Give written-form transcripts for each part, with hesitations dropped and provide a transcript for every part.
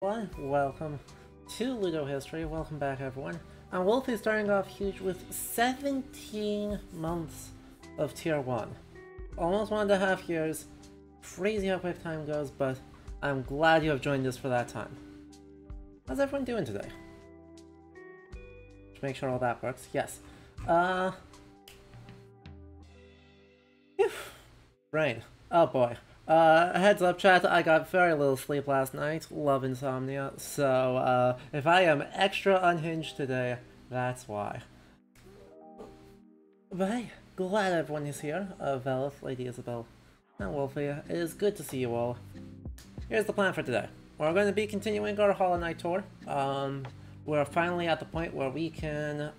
Welcome to Ludo History. Welcome back, everyone. And Wolfie is starting off huge with 17 months of Tier 1. Almost 1.5 years. Crazy how quick time goes, but I'm glad you have joined us for that time. How's everyone doing today? To make sure all that works. Yes. Brain. Oh boy. Heads up chat, I got very little sleep last night, love insomnia, so if I am extra unhinged today, that's why. But hey, glad everyone is here, Velith, Lady Isabel, and Wolfie. It is good to see you all. Here's the plan for today. We're going to be continuing our Hollow Knight tour. We're finally at the point where we can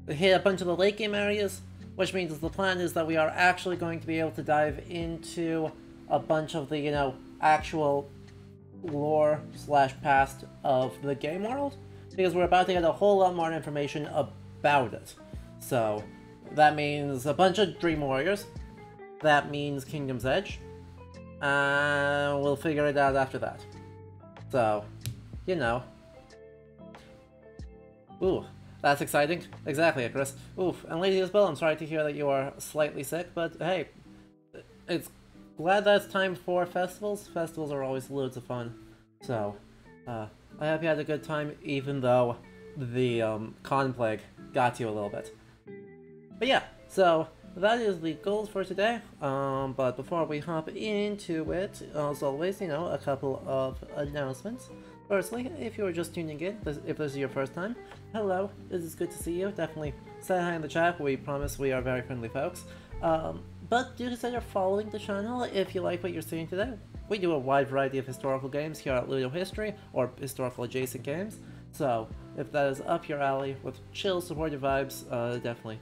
hit a bunch of the late game areas, which means the plan is that we are actually going to be able to dive into a bunch of the, actual lore / past of the game world, because we're about to get a whole lot more information about it. So, that means a bunch of Dream Warriors, that means Kingdom's Edge, and we'll figure it out after that. So, Ooh. That's exciting. Exactly, Chris. Oof. And Lady Isabel, I'm sorry to hear that you are slightly sick, but hey, it's glad that it's time for festivals. Festivals are always loads of fun. So, I hope you had a good time, even though the con plague got you a little bit. But yeah, so that is the goals for today. But before we hop into it, as always, a couple of announcements. Firstly, if you are just tuning in, if this is your first time, hello, it is good to see you. Definitely say hi in the chat. We promise we are very friendly folks. But do consider following the channel if you like what you're seeing today. We do a wide variety of historical games here at Ludo History, or historical adjacent games. So, if that is up your alley with chill, supportive vibes, definitely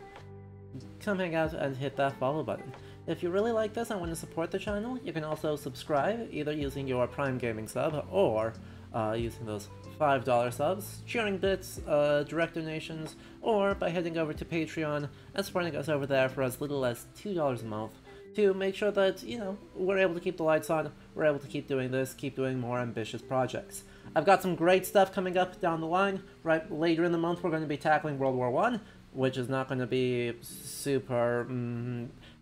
come hang out and hit that follow button. If you really like this and want to support the channel, you can also subscribe, either using your Prime Gaming sub, or using those $5 subs, cheering bits, direct donations, or by heading over to Patreon and supporting us over there for as little as $2 a month to make sure that, we're able to keep the lights on, we're able to keep doing this, keep doing more ambitious projects. I've got some great stuff coming up down the line. Right later in the month we're going to be tackling World War I, which is not going to be super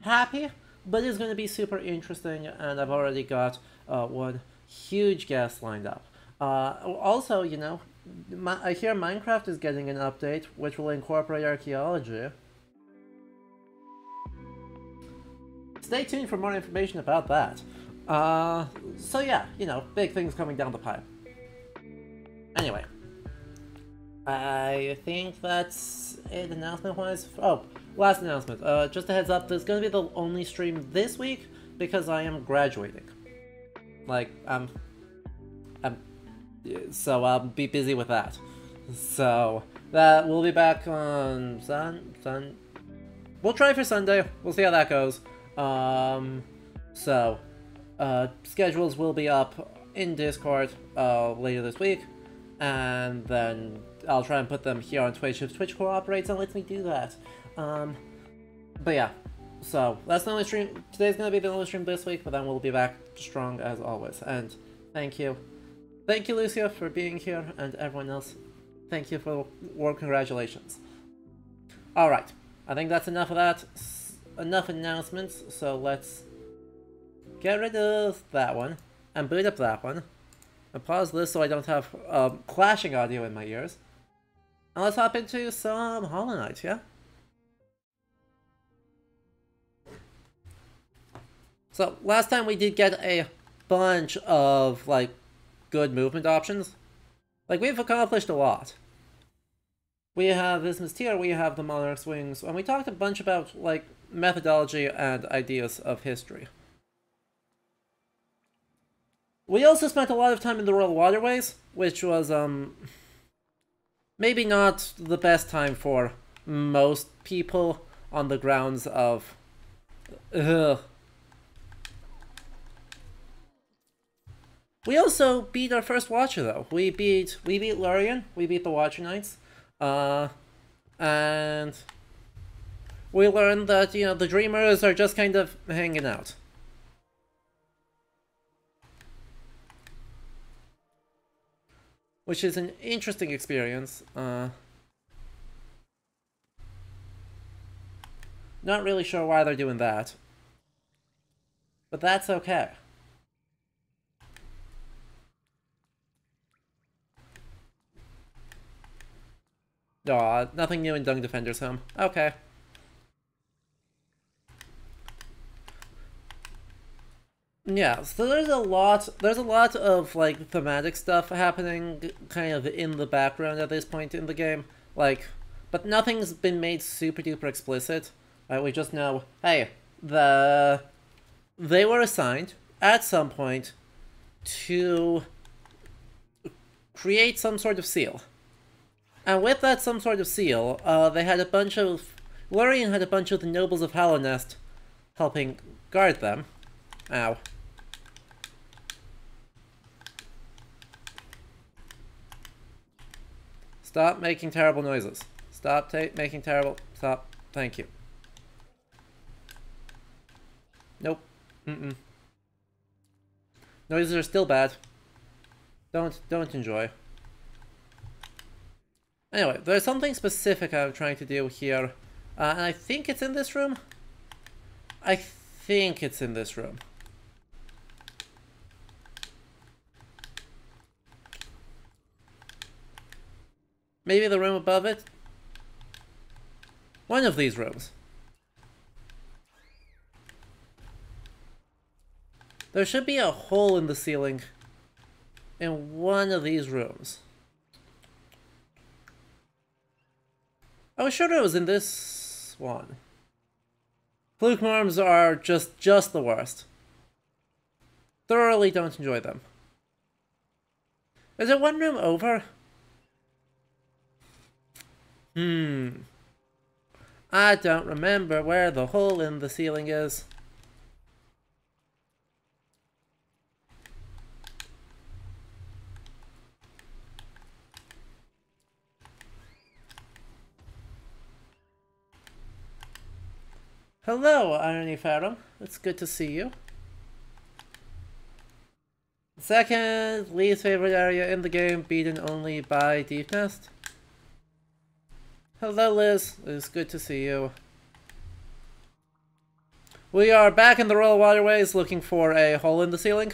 happy, but is going to be super interesting, and I've already got one huge guest lined up. Also, I hear Minecraft is getting an update which will incorporate archaeology. Stay tuned for more information about that. So yeah, big things coming down the pipe. Anyway, I think that's it announcement-wise. Oh, last announcement. Just a heads up, there's gonna be the only stream this week because I am graduating. So I'll be busy with that. So that we'll be back on we'll try for Sunday. We'll see how that goes. Schedules will be up in Discord later this week, and then I'll try and put them here on Twitch if Twitch cooperates and lets me do that. But yeah, so that's the only stream. Today's gonna be the only stream this week, but then we'll be back strong as always. And thank you. Thank you, Lucia, for being here, and everyone else, thank you for warm congratulations. Alright, I think that's enough of that. Enough announcements, so let's get rid of that one, and boot up that one, and pause this so I don't have clashing audio in my ears. And let's hop into some Hollow Knight, yeah? So, last time we did get a bunch of, good movement options. We've accomplished a lot. We have Isthmus Tier, we have the Monarch's Wings, and we talked a bunch about, methodology and ideas of history. We also spent a lot of time in the Royal Waterways, which was, maybe not the best time for most people on the grounds of, We also beat our first Watcher, though. We beat Lurien, we beat the Watcher Knights, and we learned that, the Dreamers are just kind of hanging out. which is an interesting experience. Not really sure why they're doing that, but that's okay. Aw, nothing new in Dung Defender's Home. Okay. Yeah, so there's a lot of, like, thematic stuff happening kind of in the background at this point in the game. Like, but nothing's been made super duper explicit. Right, we just know, hey, they were assigned, at some point, to create some sort of seal. And with that some sort of seal, they had a bunch of... Lurien had a bunch of the nobles of Hallownest helping guard them. Ow. Stop making terrible noises. Stop making terrible... Stop. Thank you. Nope. Mm-mm. Noises are still bad. Don't enjoy. Anyway, there's something specific I'm trying to do here. And I think it's in this room? I think it's in this room. Maybe the room above it? One of these rooms. There should be a hole in the ceiling in one of these rooms. I was sure it was in this one. Flukemorms are just the worst. Thoroughly don't enjoy them. Is it one room over? I don't remember where the hole in the ceiling is. Hello, Irony Phantom. It's good to see you. Second least favorite area in the game, beaten only by Deep Nest. Hello, Liz. It's good to see you. We are back in the Royal Waterways looking for a hole in the ceiling.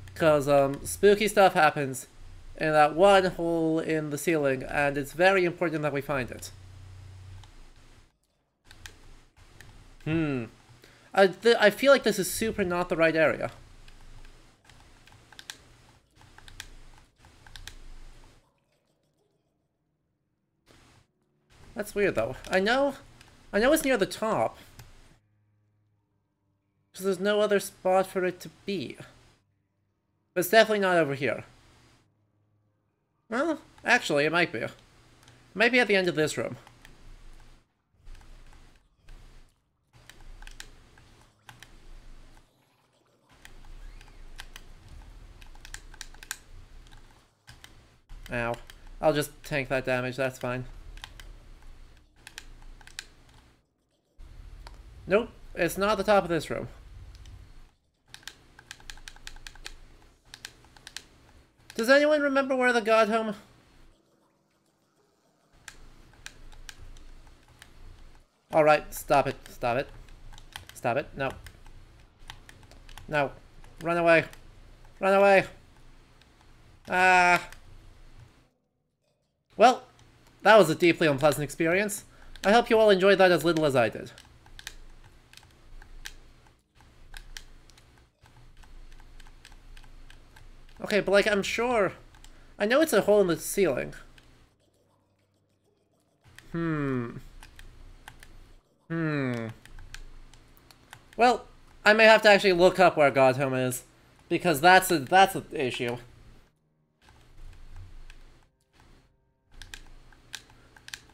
Because, spooky stuff happens in that one hole in the ceiling, and it's very important that we find it. I feel like this is super not the right area. That's weird, though. I know it's near the top. Because there's no other spot for it to be. But it's definitely not over here. Well, actually, it might be. It might be at the end of this room. Ow. I'll just tank that damage, that's fine. Nope, it's not the top of this room. Does anyone remember where the God Home? Alright, stop it, stop it. Stop it, no. No. Run away. Run away. Ah. Well, that was a deeply unpleasant experience. I hope you all enjoyed that as little as I did. Okay, but like, I'm sure... I know it's a hole in the ceiling. Well, I may have to actually look up where God Home is. Because that's an issue.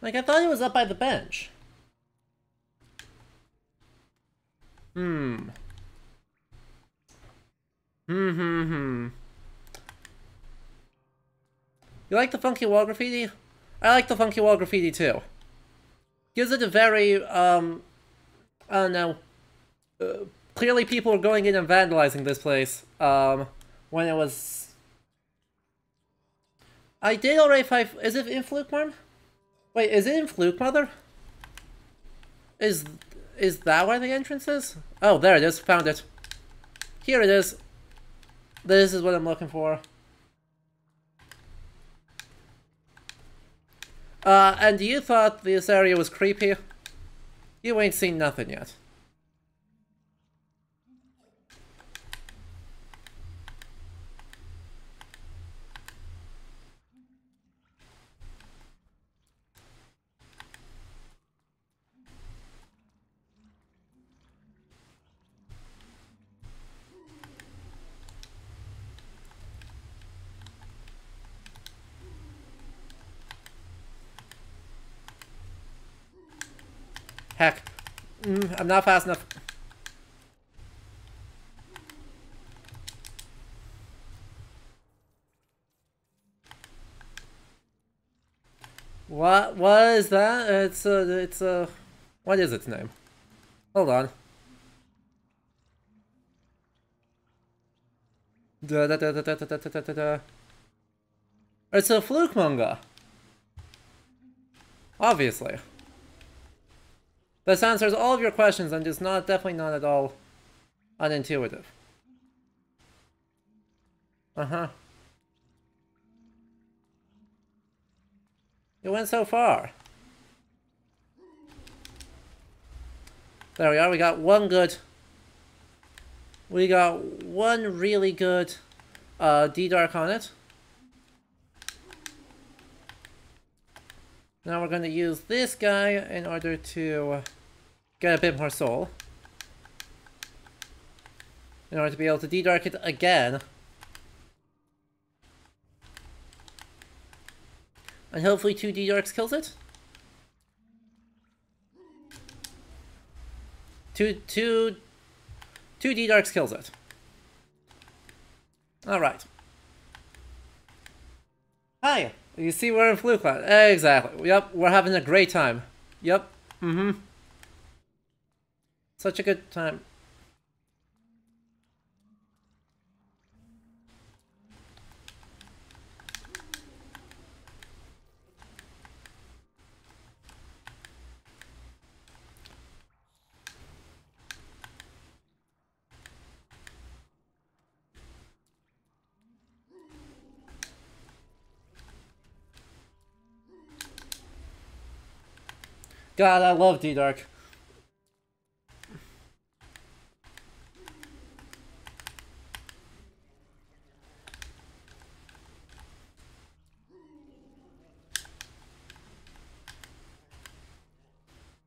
Like, I thought it was up by the bench. You like the funky wall graffiti? I like the funky wall graffiti too. Gives it a very, I don't know. Clearly people were going in and vandalizing this place, when it was... I did already fight. Is it in Fluke Marm? Wait, is it in Fluke Mother? Is that where the entrance is? Oh, there it is. Found it. Here it is. This is what I'm looking for. And you thought this area was creepy? You ain't seen nothing yet. Heck. I'm not fast enough. What is that? It's what is its name? Hold on. It's a Fluke manga. Obviously. This answers all of your questions and is definitely not at all unintuitive. Uh-huh. You went so far. There we are, we got one good... We got one really good D-Dark on it. Now we're going to use this guy in order to get a bit more soul. In order to be able to D-Dark it again. And hopefully 2 D-Darks kills it? Two D-Darks kills it. Alright. Hi! You see we're in Fluke Land. Exactly. Yep, we're having a great time. Yep. Mm-hmm. Such a good time. God, I love D-Dark.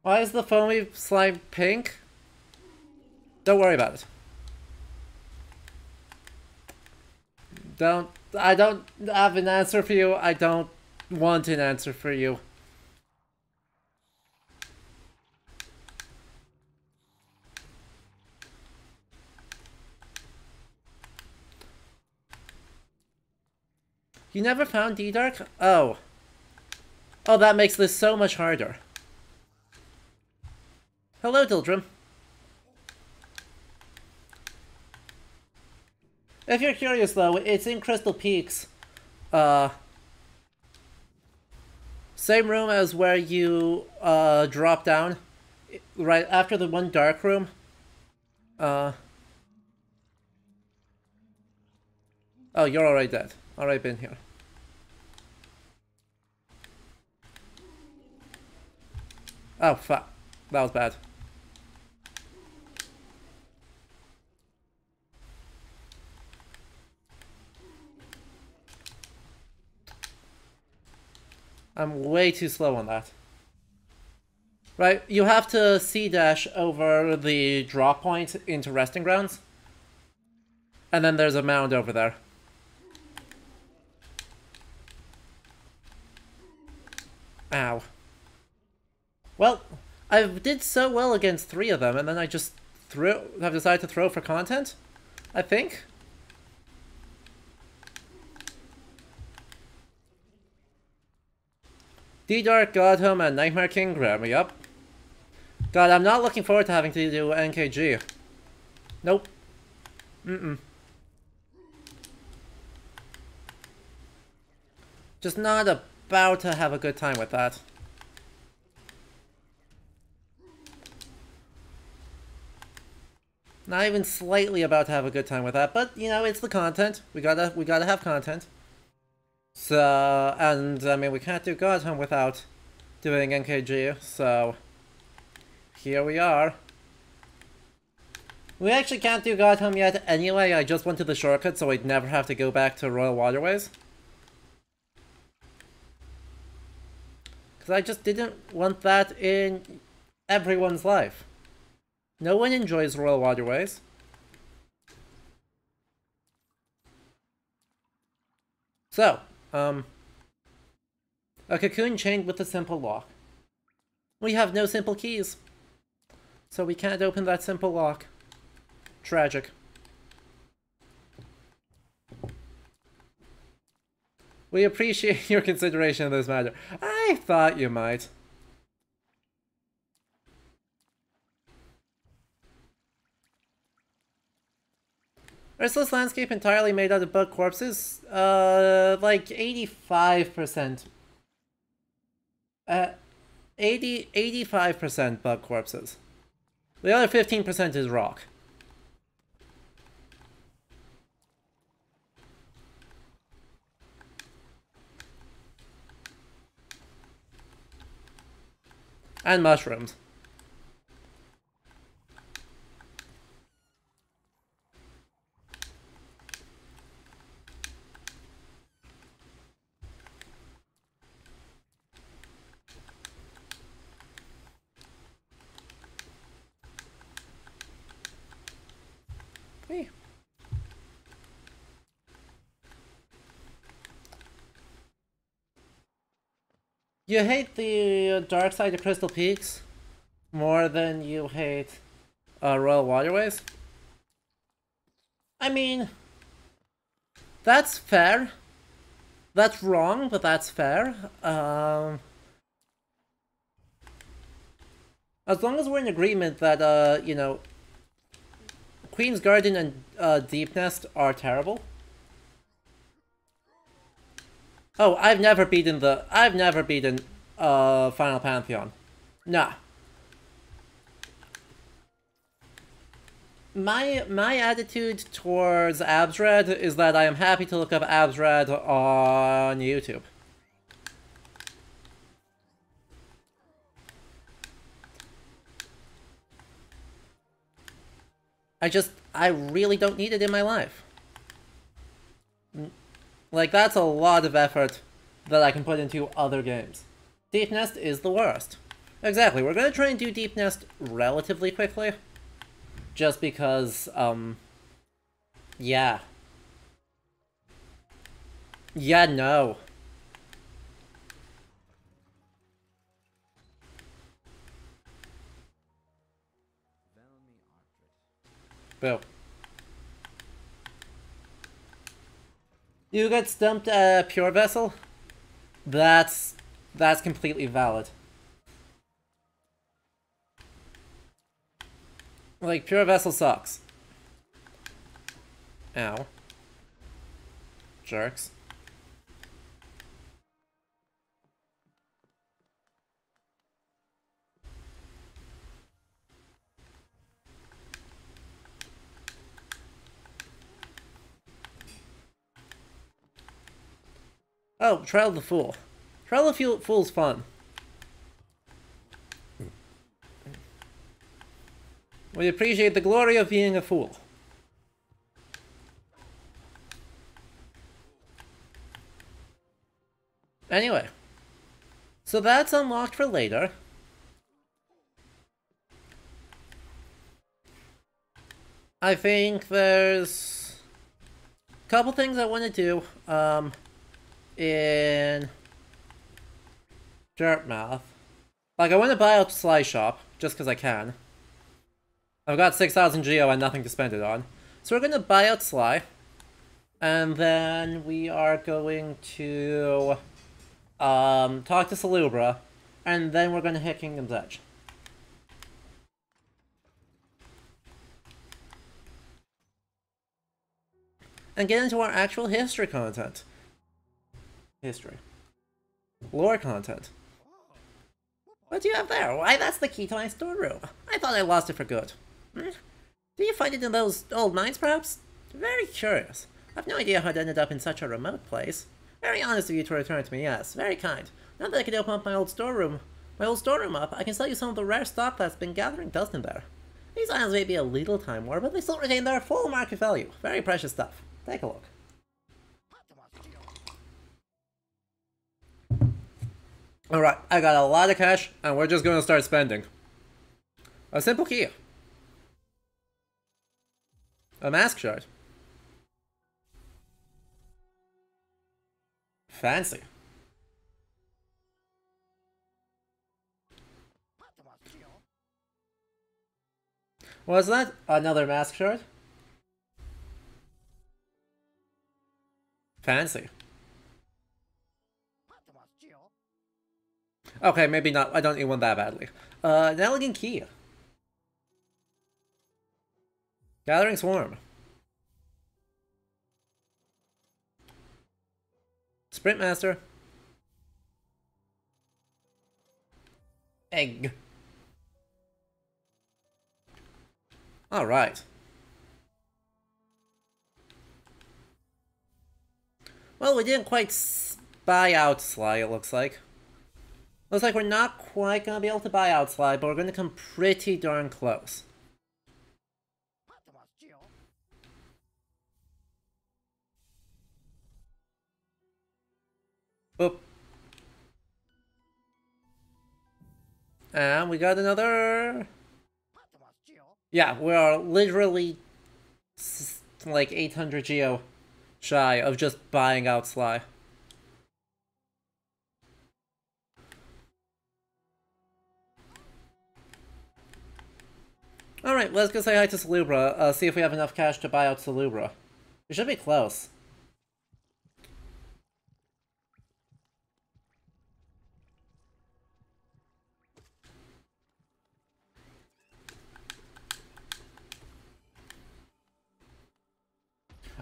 Why is the foamy slime pink? Don't worry about it. I don't have an answer for you. I don't want an answer for you. You never found D-Dark? Oh. Oh, that makes this so much harder. Hello, Dildrum. If you're curious, though, it's in Crystal Peaks. Same room as where you, drop down. Right after the one dark room. Oh, you're already dead. Already been here. Oh, fuck. That was bad. I'm way too slow on that. Right, you have to C-dash over the drop point into resting grounds. And then there's a mound over there. Ow. Well, I did so well against 3 of them, and then I just have decided to throw for content, I think. D-Dark, Godhome, and Nightmare King grab me up. God, I'm not looking forward to having to do NKG. Nope. Mm-mm. Just not about to have a good time with that. Not even slightly about to have a good time with that, but you know, it's the content. We gotta have content. So, and I mean, we can't do Godhome without doing NKG, so here we are. We actually can't do Godhome yet anyway. I just went to the shortcut so I'd never have to go back to Royal Waterways. Because I just didn't want that in everyone's life. No one enjoys Royal Waterways. So, a cocoon chained with a simple lock. We have no simple keys, so we can't open that simple lock. Tragic. We appreciate your consideration of this matter. I thought you might. Is this landscape entirely made out of bug corpses? Like 85%. 85% bug corpses. The other 15% is rock. And mushrooms. Hey. You hate the dark side of Crystal Peaks more than you hate Royal Waterways? I mean, that's fair. That's wrong, but that's fair. As long as we're in agreement that, you know, Queen's Garden and Deep Nest are terrible. Oh, I've never beaten Final Pantheon. Nah. My attitude towards Absrad is that I am happy to look up Absrad on YouTube. I really don't need it in my life. Like, that's a lot of effort that I can put into other games. Deep Nest is the worst. Exactly, we're gonna try and do Deep Nest relatively quickly. Just because, yeah. Yeah, no. Boo. You get stumped at Pure Vessel? That's completely valid. Like, Pure Vessel sucks. Ow. Jerks. Oh, Trial of the Fool. Trial of the Fool's fun. We appreciate the glory of being a fool. Anyway. So that's unlocked for later. I think there's a couple things I want to do in Dirtmouth. Like, I want to buy out Sly Shop, just because I can. I've got 6,000 Geo and nothing to spend it on. So we're going to buy out Sly. And then we are going to talk to Salubra. And then we're going to hit Kingdom's Edge. And get into our actual history content. History. lore content. What do you have there? Why, that's the key to my storeroom. I thought I lost it for good. Hmm? Did you find it in those old mines, perhaps? Very curious. I've no idea how it ended up in such a remote place. Very honest of you to return it to me, yes. Very kind. Now that I can open up my old storeroom up, I can sell you some of the rare stock that's been gathering dust in there. These items may be a little time worn, but they still retain their full market value. Very precious stuff. Take a look. Alright, I got a lot of cash, and we're just gonna start spending. A simple key. A mask shard. Fancy. What's that? Another mask shard? Fancy. Okay, maybe not. I don't need one that badly. An elegant key. Gathering Swarm. Sprint Master. Egg. Alright. Well, we didn't quite buy out Sly, it looks like. Looks like we're not quite gonna be able to buy out Sly, but we're gonna come pretty darn close. Boop. And we got another... Yeah, we are literally like 800 Geo shy of just buying out Sly. Alright, let's go say hi to Salubra, see if we have enough cash to buy out Salubra. We should be close.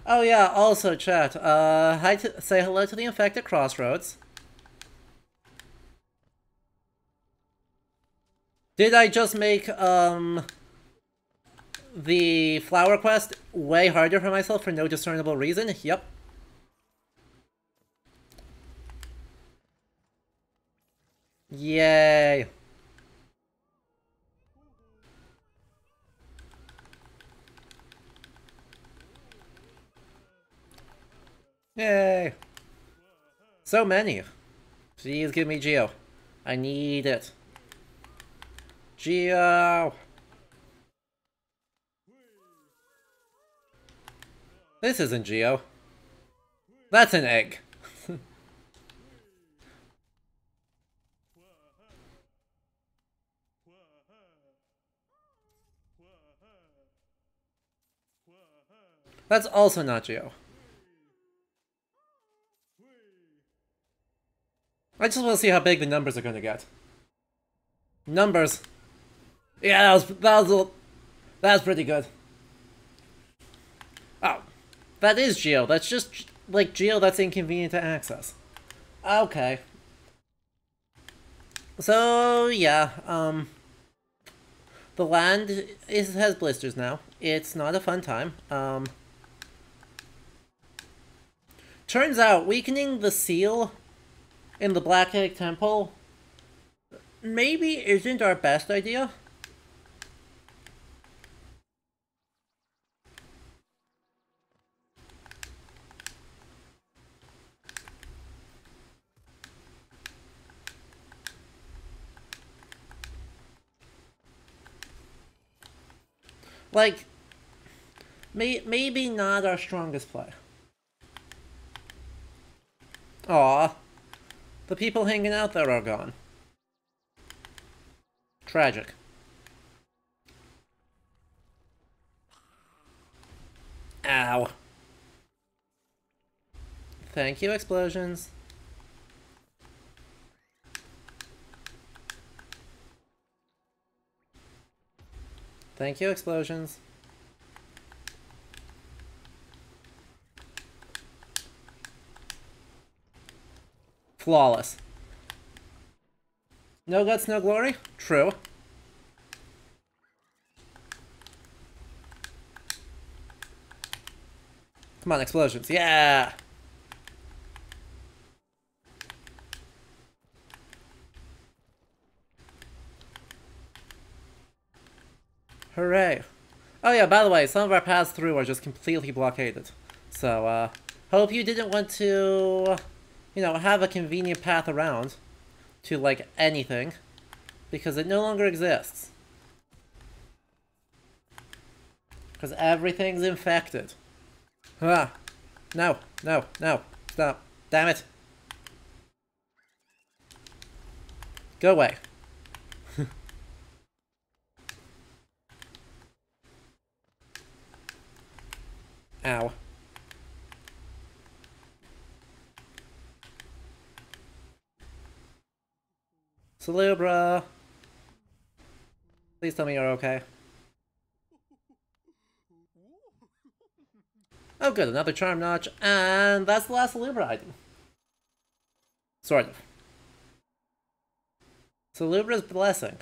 Oh yeah, also chat, say hello to the infected Crossroads. Did I just make, the flower quest way harder for myself for no discernible reason? Yep. Yay. Yay. So many. Please give me Geo. I need it. Geo. This isn't Geo. That's an egg. That's also not Geo. I just want to see how big the numbers are going to get. Numbers. Yeah, that was pretty good. Oh, that is Geo. That's just like Geo that's inconvenient to access. Okay. So yeah, the land has blisters now. It's not a fun time. Turns out weakening the seal in the Black Egg Temple maybe isn't our best idea. Like, maybe not our strongest play. Aw. The people hanging out there are gone. Tragic. Ow. Thank you, explosions. Thank you, explosions. Flawless. No guts, no glory? True. Come on, explosions. Yeah! Hooray. Oh yeah, by the way, some of our paths through are just completely blockaded. So, hope you didn't want to, you know, have a convenient path around to, like, anything, because it no longer exists. Because everything's infected. Ah! No, no, no. Stop. Damn it. Go away. Ow. Salubra! Please tell me you're okay. Oh good, another charm notch, and that's the last Salubra item. Sort of. Salubra's Blessing.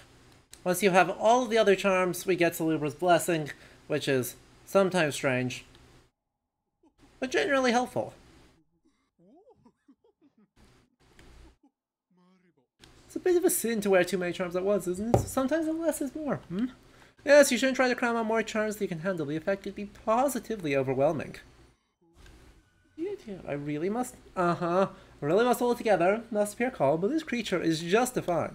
Once you have all of the other charms, we get Salubra's Blessing, which is sometimes strange, but generally helpful. It's a bit of a sin to wear too many charms at once, isn't it? Sometimes less is more, hmm? Yes, you shouldn't try to cram on more charms that you can handle. The effect could be positively overwhelming. I really must... I really must hold it together. Must appear calm, but this creature is justified.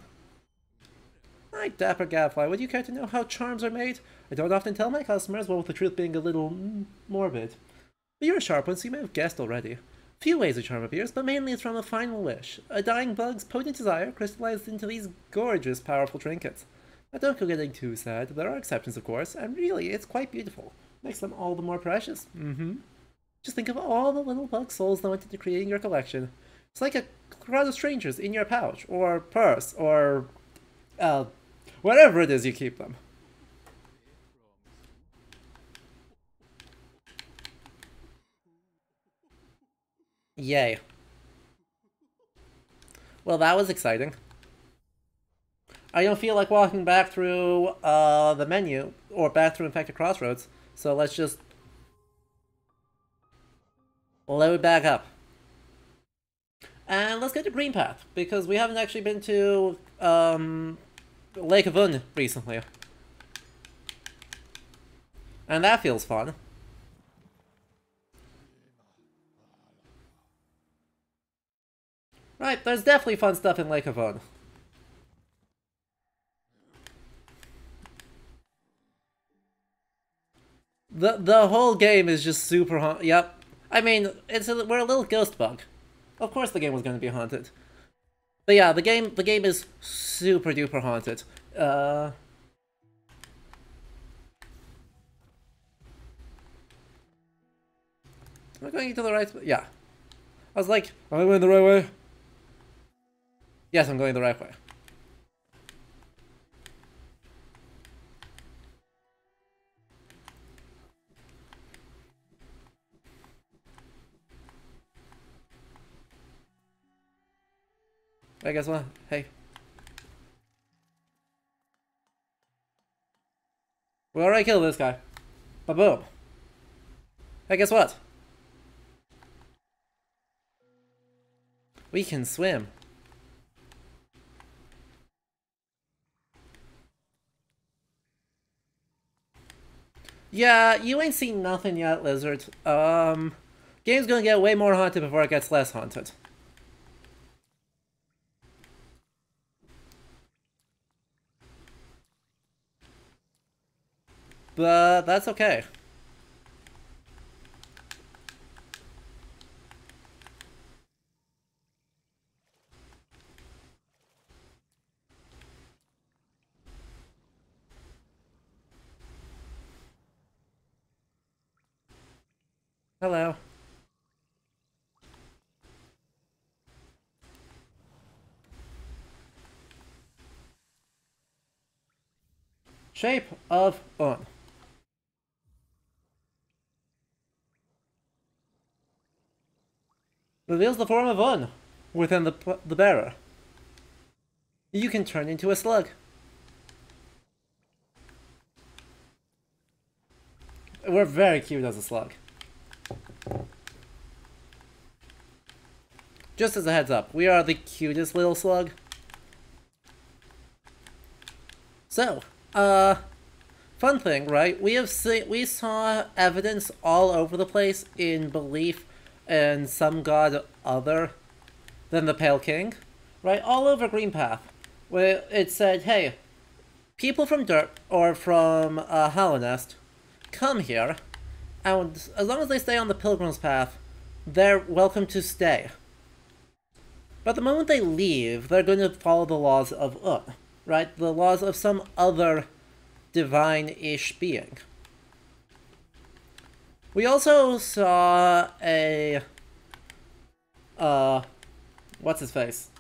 My dapper gadfly, would you care to know how charms are made? I don't often tell my customers, well, with the truth being a little... morbid. But you're a sharp one, so you may have guessed already. Few ways a charm appears, but mainly it's from a final wish. A dying bug's potent desire crystallized into these gorgeous, powerful trinkets. Now don't go getting too sad. There are exceptions, of course, and really, it's quite beautiful. Makes them all the more precious. Just think of all the little bug souls that went into creating your collection. It's like a crowd of strangers in your pouch, or purse, or... wherever it is you keep them. Yay. Well, that was exciting. I don't feel like walking back through the menu, or back through Infected Crossroads, so let's just load back up. And let's get to Green Path, because we haven't actually been to Lake of Un recently. And that feels fun. Right, there's definitely fun stuff in Lake of Un. The whole game is just super yep. I mean, we're a little ghost bug. Of course the game was going to be haunted. But yeah, the game is super duper haunted. Am I going into the right way? Yeah. I was like, am I going the right way? Yes, I'm going the right way. Hey, guess what? Hey. We already killed this guy. Ba-boom. Hey, guess what? We can swim. Yeah, you ain't seen nothing yet, Lizard. Game's gonna get way more haunted before it gets less haunted. But that's okay. Hello. Shape of Un. Reveals the form of Un within the bearer. You can turn into a slug. We're very cute as a slug. Just as a heads up, we are the cutest little slug. So, fun thing, right? We saw evidence all over the place in belief in some god other than the Pale King, right? All over Green Path, where it said, hey, people from Dirt or from Hallownest, come here, and as long as they stay on the Pilgrim's Path, they're welcome to stay. But the moment they leave, they're going to follow the laws of right? The laws of some other divine-ish being. We also saw a... what's-his-face?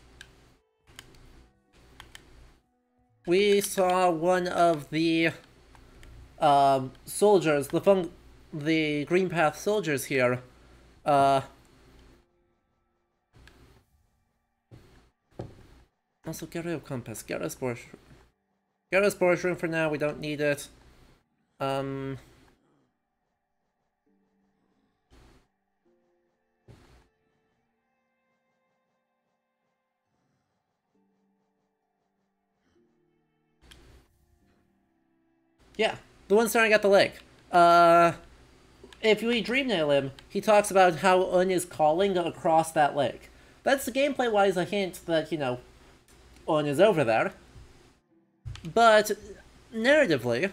We saw one of the soldiers, the Green Path soldiers here, also, get rid of compass. Get rid of spore shroom. Get rid of spore shroom for now. We don't need it. Yeah, the one staring at the lake. If we dream nail him, he talks about how Un is calling across that lake. That's gameplay-wise a hint that, you know, Un is over there. But narratively,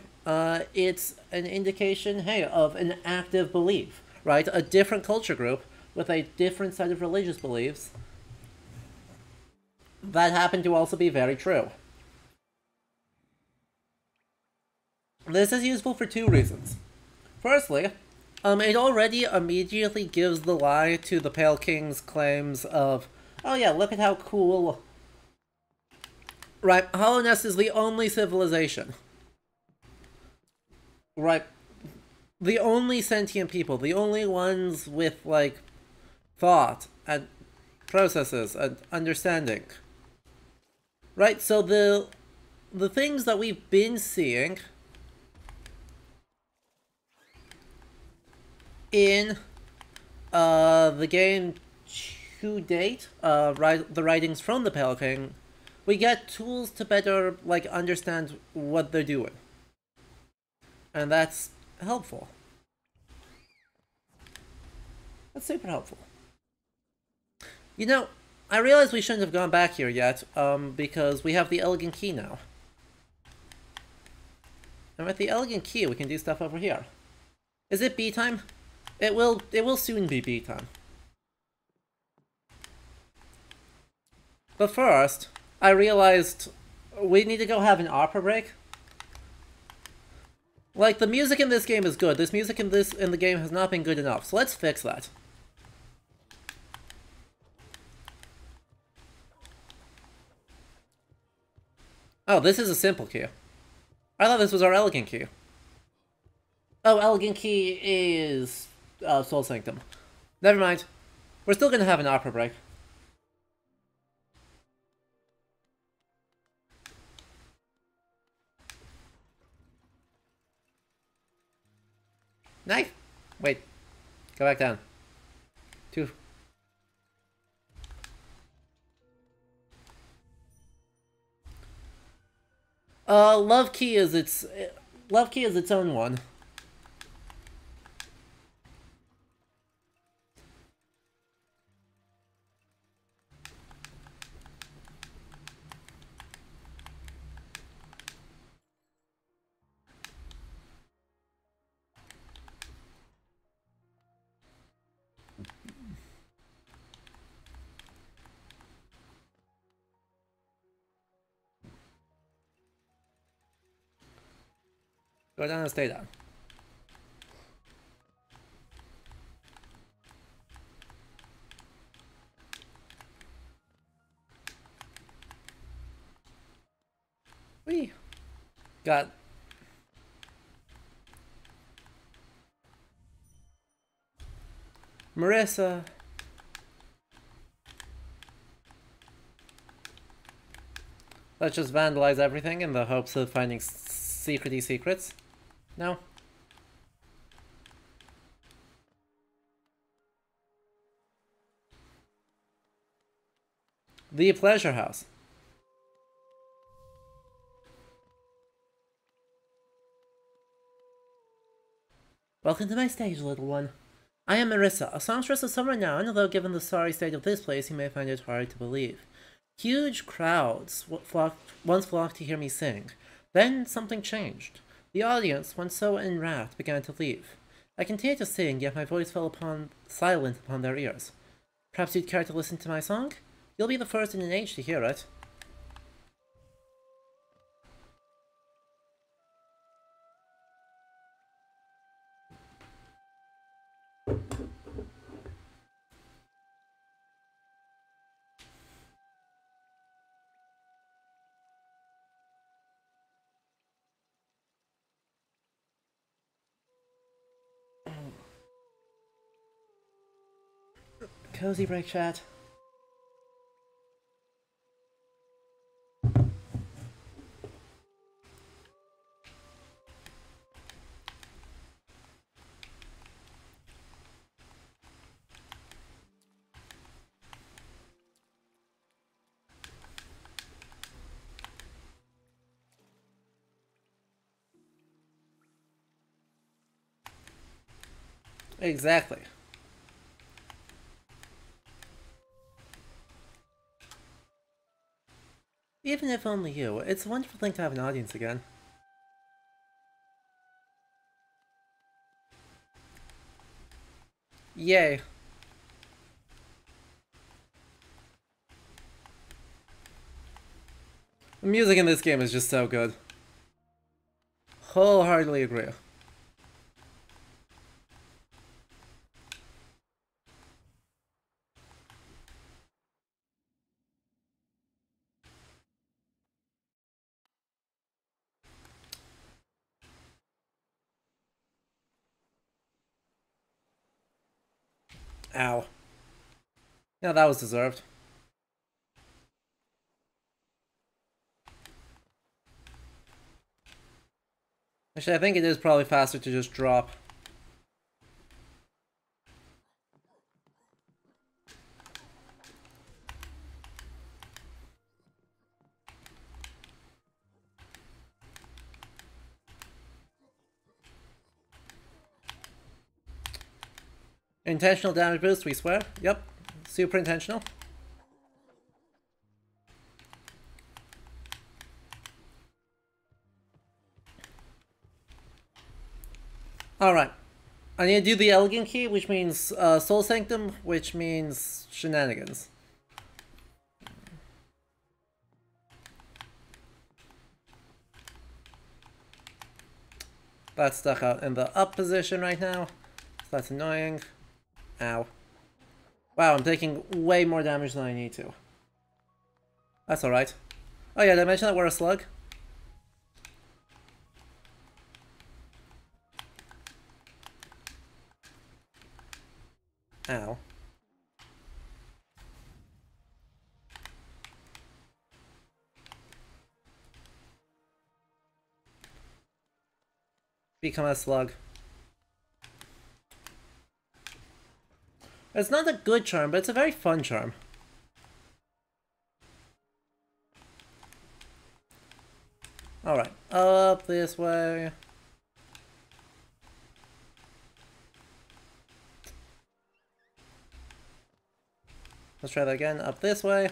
it's an indication, hey, of an active belief, right? A different culture group with a different set of religious beliefs that happen to also be very true. This is useful for two reasons. Firstly, it already immediately gives the lie to the Pale King's claims of, oh yeah, look at how cool... Right, Hallownest is the only civilization. Right, the only sentient people, the only ones with, like, thought and processes and understanding. Right, so the things that we've been seeing in the game to date, the writings from the Pale King, we get tools to better, like, understand what they're doing. And that's helpful. That's super helpful. You know, I realize we shouldn't have gone back here yet, because we have the Elegant Key now. And with the Elegant Key, we can do stuff over here. Is it B time? It will soon be B time. But first, I realized we need to go have an opera break. Like, the music in this game is good. This music in the game has not been good enough, so let's fix that. Oh, this is a simple key. I thought this was our Elegant Key. Oh, Elegant Key is Soul Sanctum. Never mind. We're still gonna have an opera break. Knife! Wait. Go back down. 2. Love Key is its own one. Go down and stay down. We got Marissa. Let's just vandalize everything in the hopes of finding secrety secrets. No? The Pleasure House. Welcome to my stage, little one. I am Marissa, a songstress of some renown, though given the sorry state of this place, you may find it hard to believe. Huge crowds once flocked to hear me sing. Then something changed. The audience, once so enwrapped, began to leave. I continued to sing, yet my voice fell silent upon their ears. Perhaps you'd care to listen to my song? You'll be the first in an age to hear it. Cozy break, chat. Exactly. Even if only you, it's a wonderful thing to have an audience again. Yay. The music in this game is just so good. Wholeheartedly agree. Ow. Yeah, that was deserved. Actually, I think it is probably faster to just drop. Intentional damage boost, we swear. Yep. Super intentional. Alright. I need to do the Elegant Key, which means Soul Sanctum, which means shenanigans. That's stuck out in the up position right now. So that's annoying. Ow. Wow, I'm taking way more damage than I need to. That's alright. Oh yeah, did I mention that we're a slug? Ow. Become a slug. It's not a good charm, but it's a very fun charm. Alright, up this way. Let's try that again, up this way.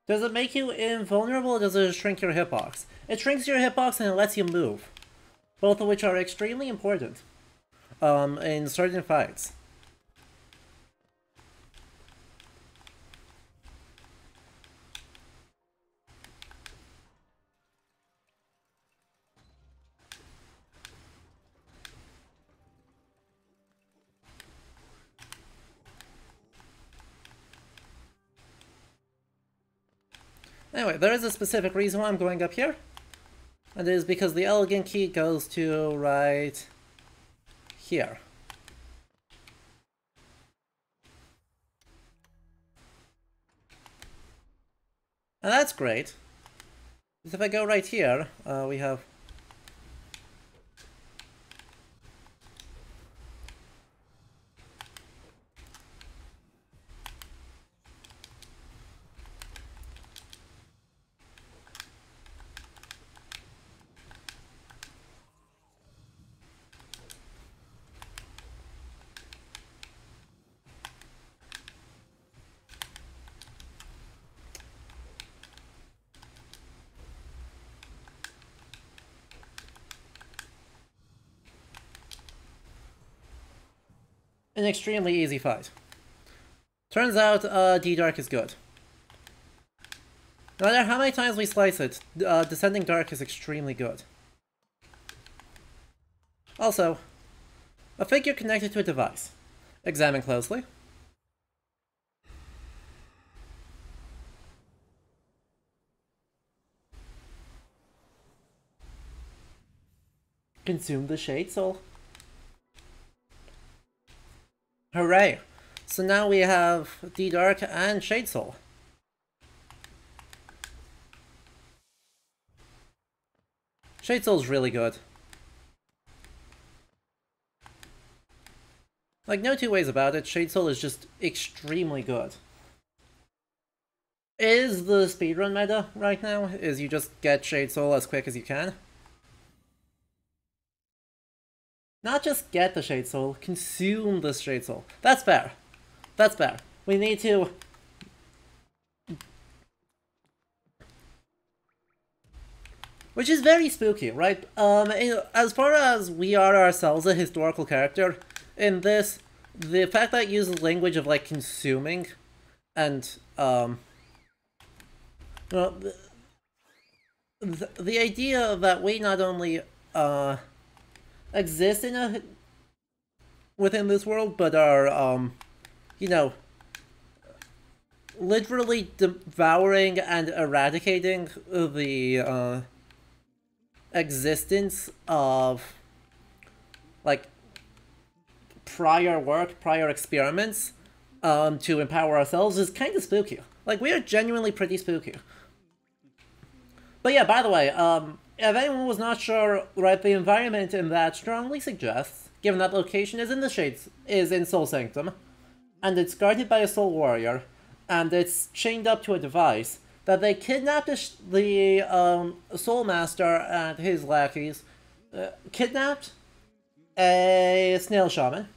Does it make you invulnerable or does it shrink your hitbox? It shrinks your hitbox and it lets you move. Both of which are extremely important. In certain fights. Anyway, there is a specific reason why I'm going up here. And it is because the Elegant Key goes to right here. And that's great. Because if I go right here, we have... an extremely easy fight. Turns out, D-Dark is good. No matter how many times we slice it, Descending Dark is extremely good. Also, a figure connected to a device. Examine closely. Consume the Shade Soul. Hooray! So now we have D-Dark and Shade Soul. Shade Soul's really good. Like, no two ways about it, Shade Soul is just extremely good. Is the speedrun meta right now? Is you just get Shade Soul as quick as you can? Not just get the Shade Soul, consume the Shade Soul. That's fair. That's fair. We need to... Which is very spooky, right? As far as we are ourselves a historical character, in this, the fact that it uses language of, like, consuming, and, well, the idea that we not only, exist in within this world, but are, you know, literally devouring and eradicating the, existence of, like, prior work, prior experiments, to empower ourselves is kind of spooky. Like, we are genuinely pretty spooky. But yeah, by the way, if anyone was not sure, right, the environment in that strongly suggests, given that location is in the Shades, is in Soul Sanctum, and it's guarded by a Soul Warrior, and it's chained up to a device, that they kidnapped the Soul Master and his lackeys, kidnapped a Snail Shaman,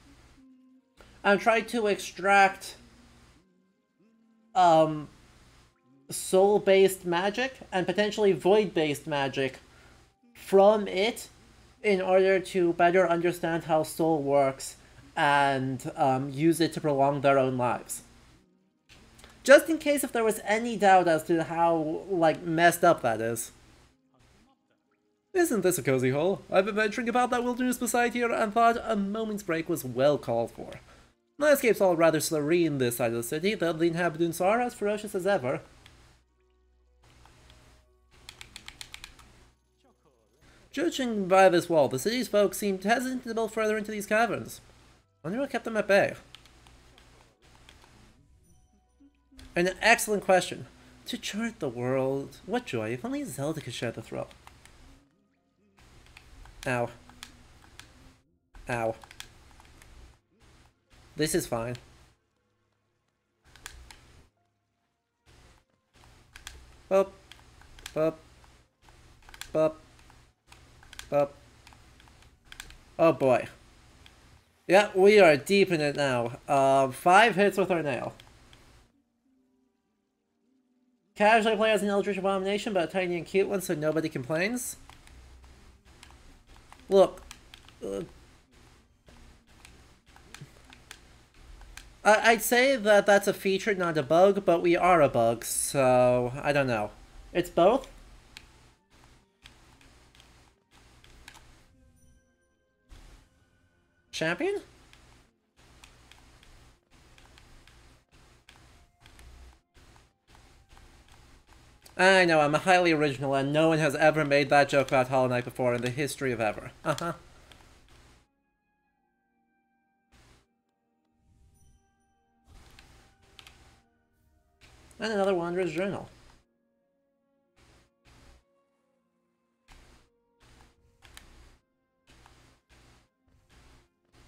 and tried to extract soul-based magic and potentially void-based magic from it in order to better understand how soul works and use it to prolong their own lives. Just in case if there was any doubt as to how, like, messed up that is. Isn't this a cozy hole? I've been venturing about that wilderness beside here and thought a moment's break was well called for. Landscape's all rather serene this side of the city, though the inhabitants are as ferocious as ever. Judging by this wall, the city's folk seemed hesitant to build further into these caverns. Wonder what kept them at bay. An excellent question. To chart the world, what joy, if only Zelda could share the thrill. Ow. Ow. This is fine. Bup. Bup. Bup. Bup. Oh boy. Yeah, we are deep in it now. 5 hits with our nail. Casually play as an Eldritch Abomination, but a tiny and cute one so nobody complains. Look. I'd say that that's a feature, not a bug, but we are a bug, so I don't know. It's both? Champion? I know, I'm highly original and no one has ever made that joke about Hollow Knight before in the history of ever. Uh-huh. And another Wanderer's Journal.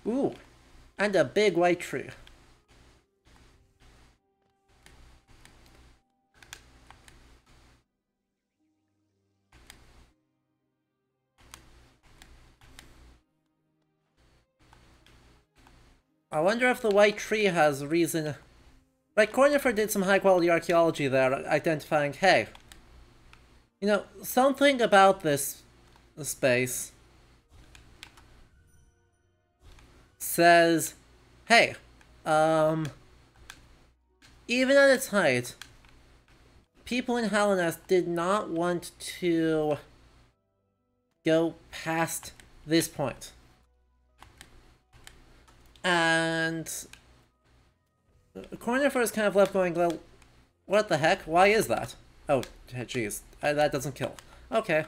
Ooh, and a big white tree. I wonder if the white tree has reason... Right, Cornifer did some high-quality archaeology there, identifying, hey, you know, something about this space says, hey, even at its height, people in Hallownest did not want to go past this point. And Cornifer is kind of left going, well, what the heck? Why is that? Oh, jeez. That doesn't kill. Okay.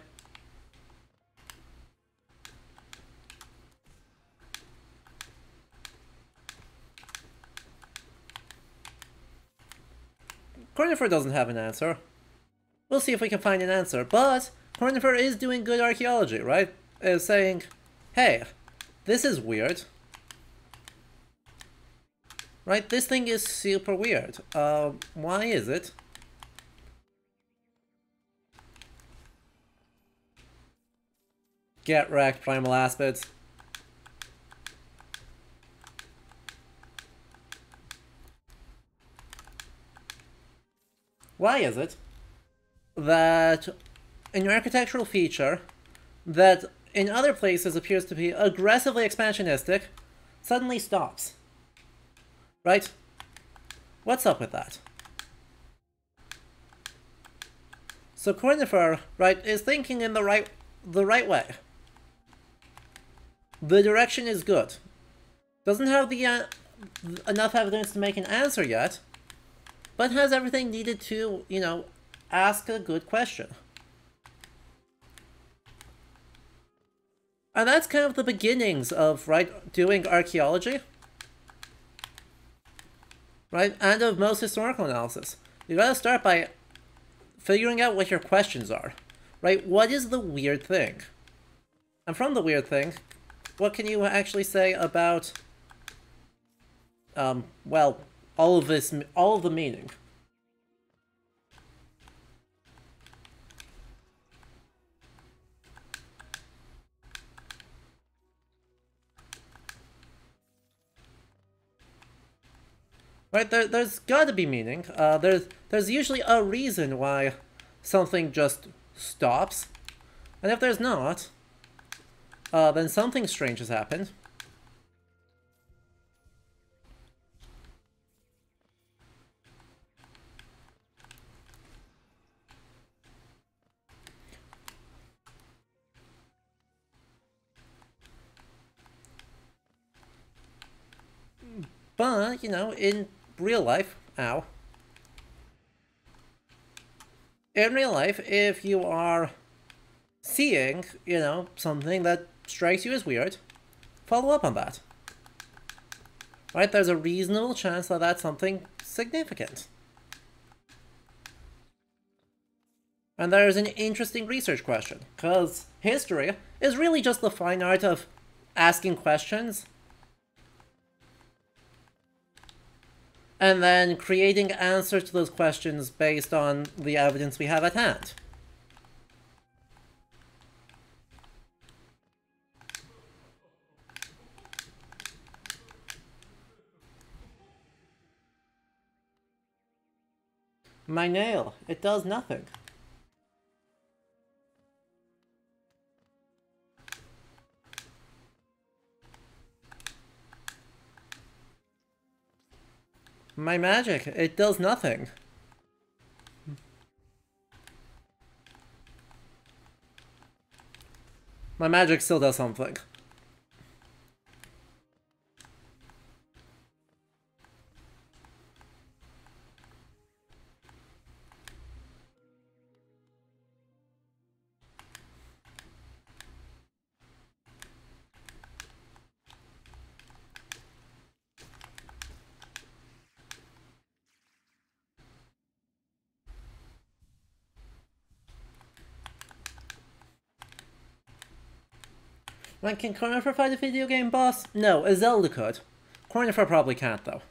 Cornifer doesn't have an answer. We'll see if we can find an answer, but Cornifer is doing good archaeology, right? Is saying, hey, this is weird. Right, this thing is super weird. Why is it? Get wrecked, Primal Aspids. Why is it that an architectural feature that in other places appears to be aggressively expansionistic suddenly stops? Right? What's up with that? So Cornifer, right, is thinking in the right way. The direction is good. Doesn't have the enough evidence to make an answer yet, but has everything needed to, you know, ask a good question. And that's kind of the beginnings of, right, doing archaeology. Right? And of most historical analysis. You gotta start by figuring out what your questions are. Right? What is the weird thing? And from the weird thing, what can you actually say about, well, all of the meaning? Right, there's gotta be meaning. There's usually a reason why something just stops. And if there's not, then something strange has happened. But, you know, in real life, ow. In real life, if you are seeing, you know, something that strikes you as weird, follow up on that. Right? There's a reasonable chance that that's something significant. And there's an interesting research question, because history is really just the fine art of asking questions and then creating answers to those questions based on the evidence we have at hand. My nail, it does nothing. My magic, it does nothing. My magic still does something. When can Cornifer fight a video game boss? No, a Zelda could. Cornifer probably can't, though.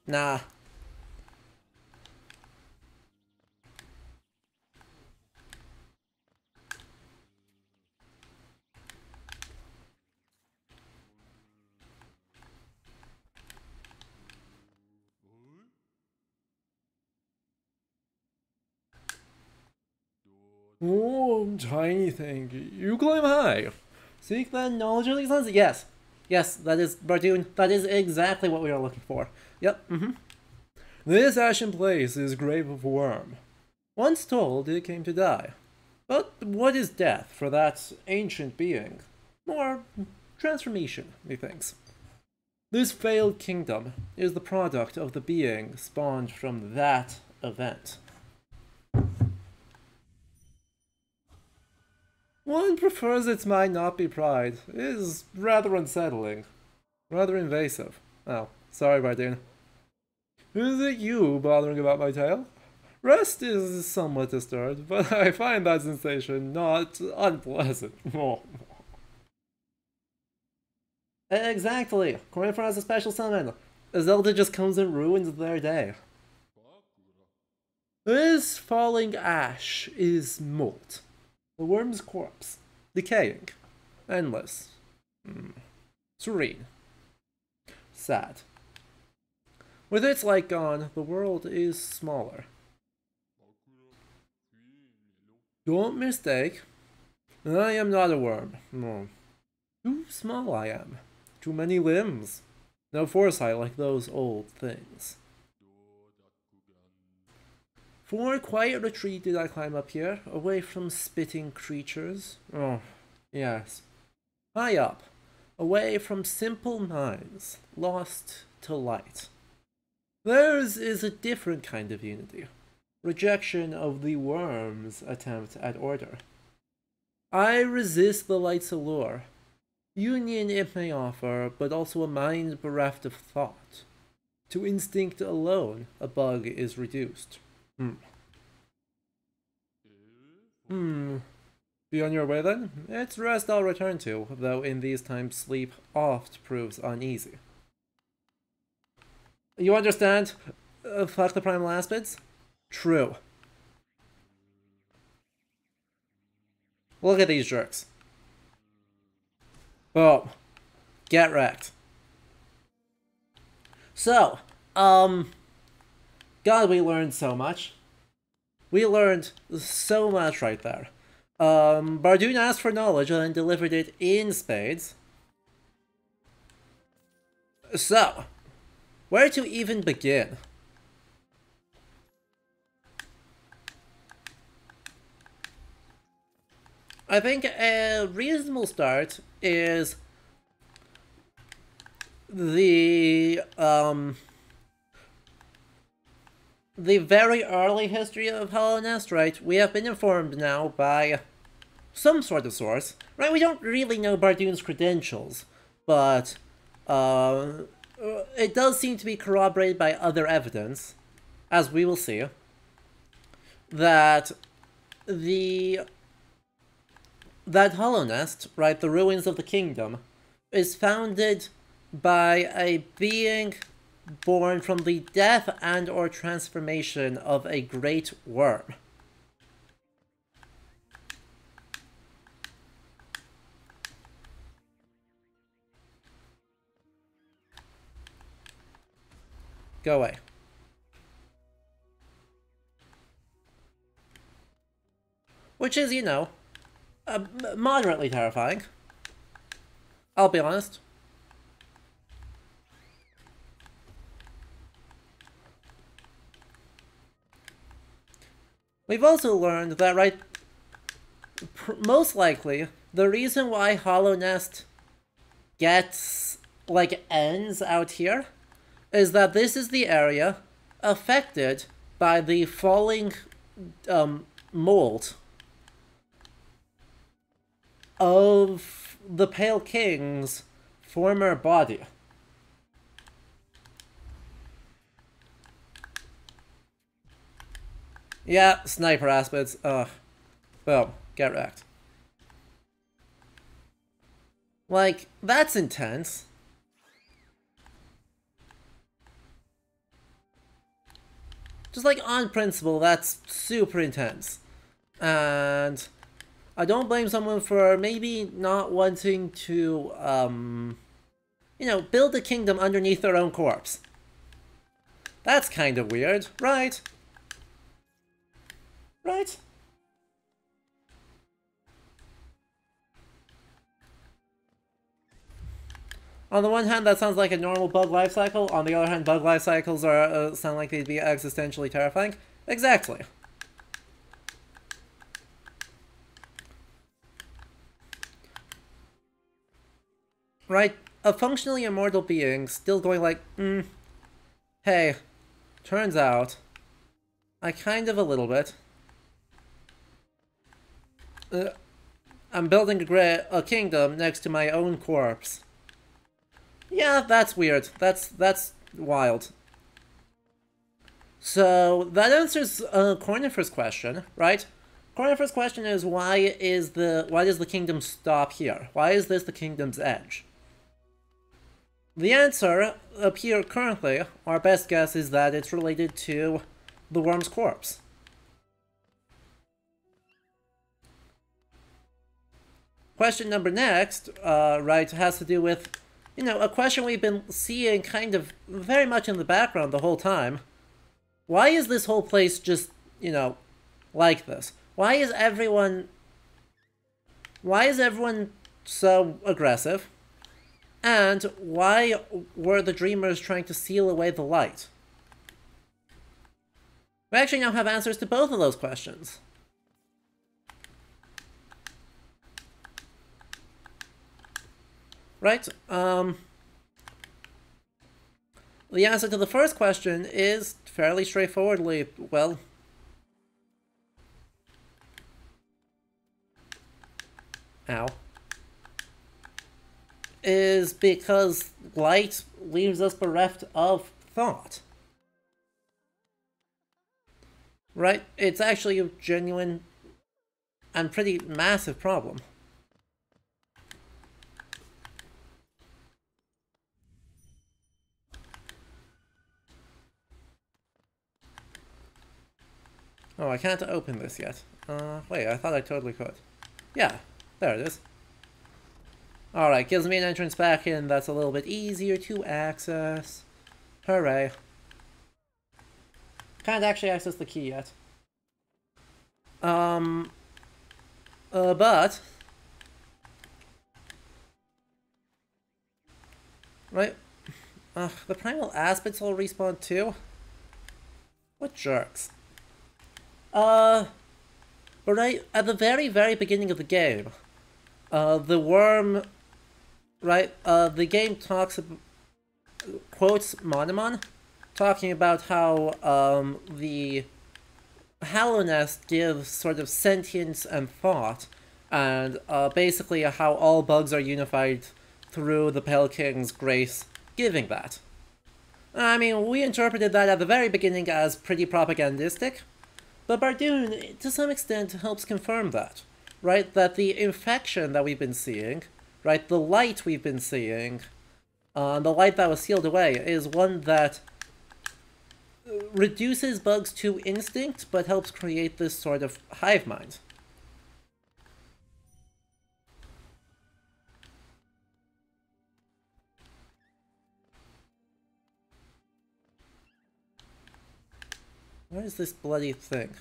Nah. Oh, tiny thing. You climb high. Seek the knowledge of these lands? Yes. Yes, that is, Bardoon, that is exactly what we are looking for. Yep, This ashen place is grave of worm. Once told, it came to die. But what is death for that ancient being? More transformation, methinks. This failed kingdom is the product of the being spawned from that event. One prefers it might not be pride. It is rather unsettling. Rather invasive. Oh, sorry, Bardoon. Is it you bothering about my tail? Rest is somewhat disturbed, but I find that sensation not unpleasant. Exactly. Cornifer has a special summon. Zelda just comes and ruins their day. This falling ash is mold. The worm's corpse. Decaying. Endless. Serene. Sad. With its light gone, the world is smaller. Don't mistake. I am not a worm. No. Too small I am. Too many limbs. No foresight like those old things. For a quiet retreat did I climb up here, away from spitting creatures. Oh, yes. High up, away from simple minds, lost to light. Theirs is a different kind of unity. Rejection of the worm's attempt at order. I resist the light's allure. Union it may offer, but also a mind bereft of thought. To instinct alone, a bug is reduced. Be on your way then? It's rest I'll return to, though in these times sleep oft proves uneasy. You understand? Fuck the primal aspids? True. Look at these jerks. Boom. Get wrecked. So, God, we learned so much. We learned so much right there. Bardoon asked for knowledge and delivered it in spades. So, where to even begin? I think a reasonable start is the very early history of Hallownest, right? We have been informed now by some sort of source, right? We don't really know Bardoon's credentials, but it does seem to be corroborated by other evidence, as we will see, that that Hallownest, right, the ruins of the kingdom, is founded by a being born from the death and or transformation of a great worm. Go away. Which is, you know, moderately terrifying. I'll be honest. We've also learned that, right, most likely, the reason why Hallownest gets, like, ends out here is that this is the area affected by the falling mold of the Pale King's former body. Yeah, sniper aspids. Ugh. Boom. Get wrecked. Like, that's intense. Just like on principle, that's super intense. And I don't blame someone for maybe not wanting to, you know, build a kingdom underneath their own corpse. That's kind of weird, right? Right? On the one hand, that sounds like a normal bug life cycle. On the other hand, bug life cycles are sound like they'd be existentially terrifying. Exactly. Right? A functionally immortal being still going like, hey, turns out, I kind of a little bit. I'm building a kingdom next to my own corpse. Yeah, that's weird. That's wild. So that answers Cornifer's question, right? Cornifer's question is why does the kingdom stop here? Why is this the kingdom's edge? The answer up here currently, our best guess is that it's related to the worm's corpse. Question number next, right, has to do with, you know, a question we've been seeing kind of very much in the background the whole time. Why is this whole place just, you know, like this? Why is everyone so aggressive? And why were the Dreamers trying to seal away the light? We actually now have answers to both of those questions. Right, the answer to the first question is fairly straightforwardly, well, ow, is because light leaves us bereft of thought. Right? It's actually a genuine and pretty massive problem. Oh, I can't open this yet. Wait, I thought I totally could. Yeah, there it is. Alright, gives me an entrance back in that's a little bit easier to access. Hooray. Can't actually access the key yet. But... Right? The primal aspects will respawn too? What jerks. But right, at the very, very beginning of the game, the worm, right, the game talks about, quotes Monomon, talking about how, the Hallownest gives sort of sentience and thought, and, basically how all bugs are unified through the Pale King's grace giving that. I mean, we interpreted that at the very beginning as pretty propagandistic, but Bardoon, to some extent, helps confirm that, right? That the infection that we've been seeing, right, the light we've been seeing, the light that was sealed away, is one that reduces bugs to instinct, but helps create this sort of hive mind. What is this bloody thing?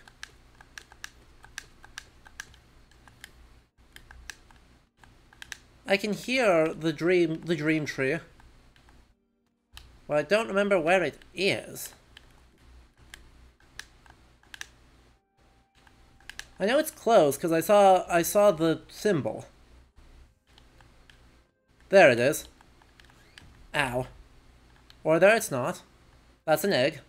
I can hear the dream tree. Well, I don't remember where it is. I know it's close because I saw the symbol. There it is. Ow. Or there it's not. That's an egg.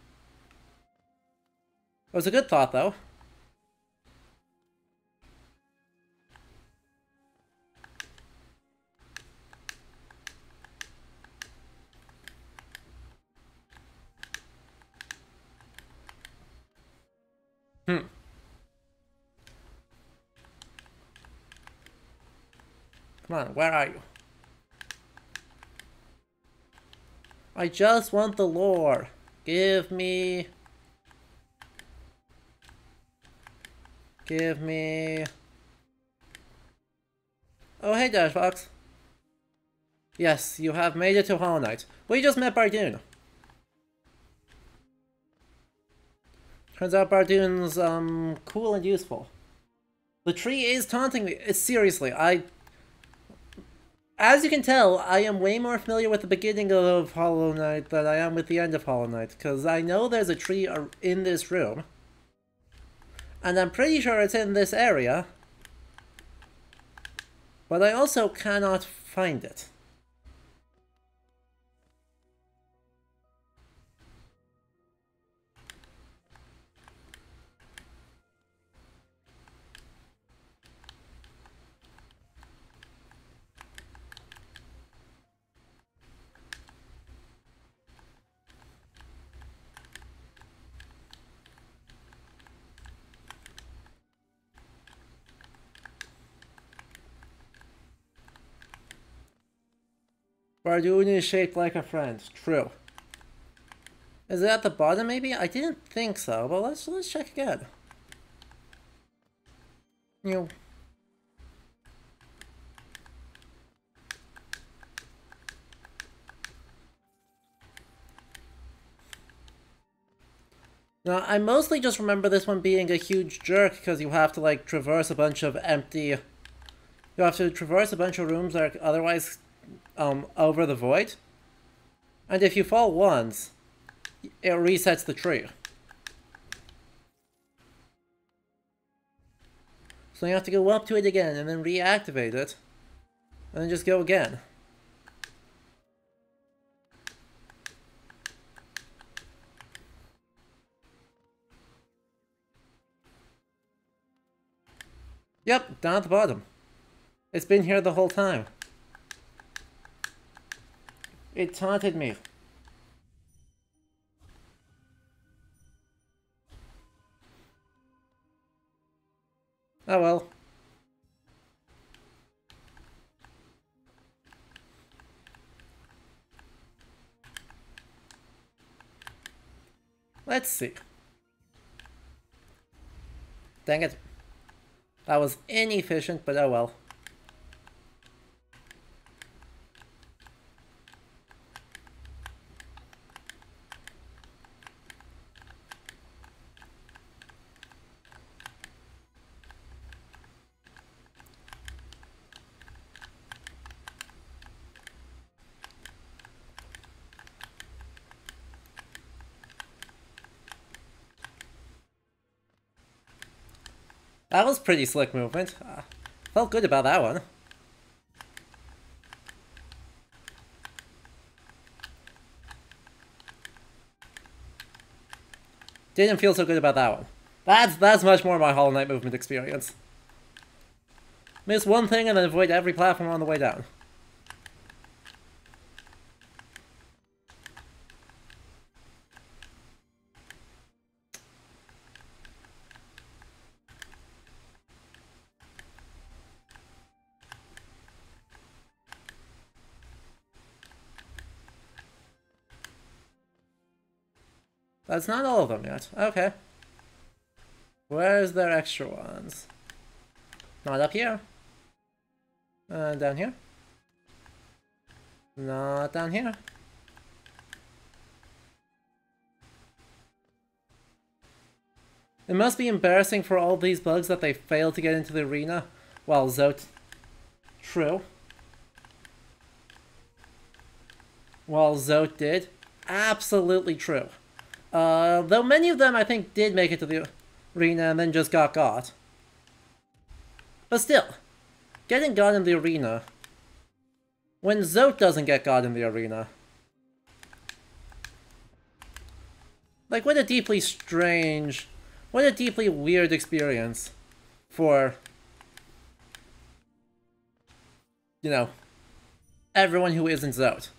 It was a good thought, though. Come on, where are you? I just want the lore. Give me... Give me... Oh, hey, Dashbox. Yes, you have made it to Hollow Knight. We just met Bardoon. Turns out Bardoon's, cool and useful. The tree is taunting me. Seriously, as you can tell, I am way more familiar with the beginning of Hollow Knight than I am with the end of Hollow Knight, because I know there's a tree in this room. And I'm pretty sure it's in this area. But I also cannot find it. Bardoon is shaped like a friend. True. Is it at the bottom, maybe? I didn't think so, but let's check again. You. Now, I mostly just remember this one being a huge jerk because you have to, like, traverse a bunch of empty... You have to traverse a bunch of rooms that are otherwise, over the void. And if you fall once, it resets the tree. So you have to go up to it again and then reactivate it. And then just go again. Yep, down at the bottom. It's been here the whole time. It taunted me. Oh well. Let's see. Dang it. That was inefficient, but oh well. That was pretty slick movement. Felt good about that one. Didn't feel so good about that one. That's much more my Hollow Knight movement experience. Miss one thing and then avoid every platform on the way down. That's not all of them yet. Okay. Where's their extra ones? Not up here. Down here? Not down here. It must be embarrassing for all these bugs that they failed to get into the arena while Zote... True. While Zote did. Absolutely true. Though many of them, I think, did make it to the arena and then just got got. But still, getting got in the arena, when Zote doesn't get got in the arena, like, what a deeply strange, what a deeply weird experience for, you know, everyone who isn't Zote.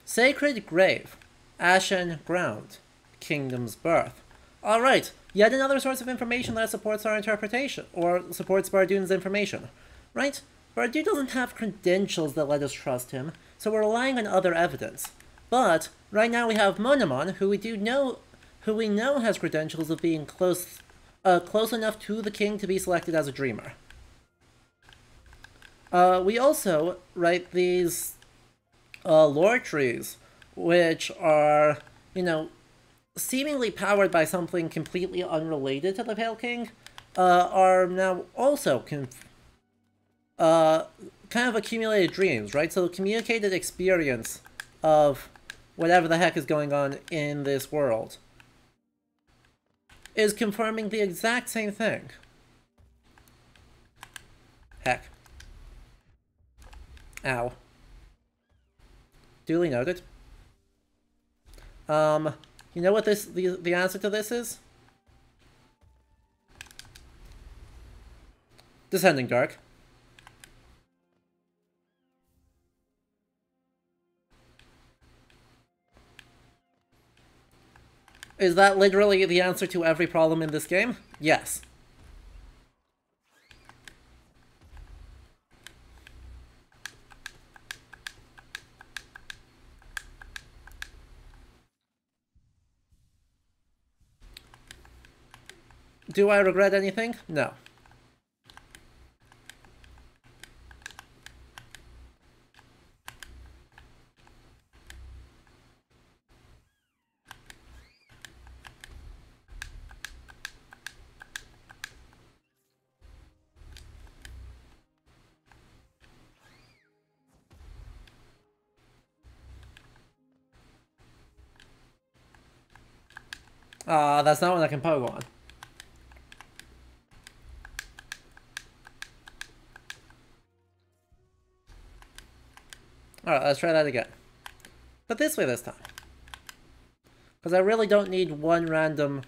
Sacred Grave, Ashen Ground, Kingdom's Birth. Alright, yet another source of information that supports our interpretation, or supports Bardoon's information. Right? Our dude doesn't have credentials that let us trust him, so we're relying on other evidence. But right now we have Monomon, who we know has credentials of being close enough to the king to be selected as a dreamer. We also write these lore trees, which are, seemingly powered by something completely unrelated to the Pale King, are now also kind of accumulated dreams, right? So the communicated experience of whatever the heck is going on in this world is confirming the exact same thing. Heck. Ow. Duly noted. You know what the answer to this is? Descending Dark. Is that literally the answer to every problem in this game? Yes. Do I regret anything? No. That's not one I can pogo on. Alright, let's try that again. But this way this time. Because I really don't need one random,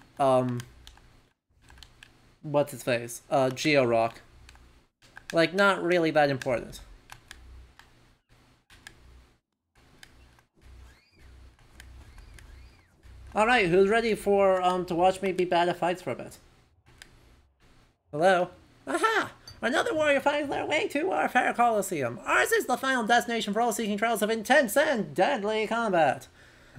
what's his face? Georock. Like, not really that important. Alright, who's ready for, to watch me be bad at fights for a bit? Hello? Aha! Another warrior finds their way to our fair Colosseum. Ours is the final destination for all seeking trials of intense and deadly combat.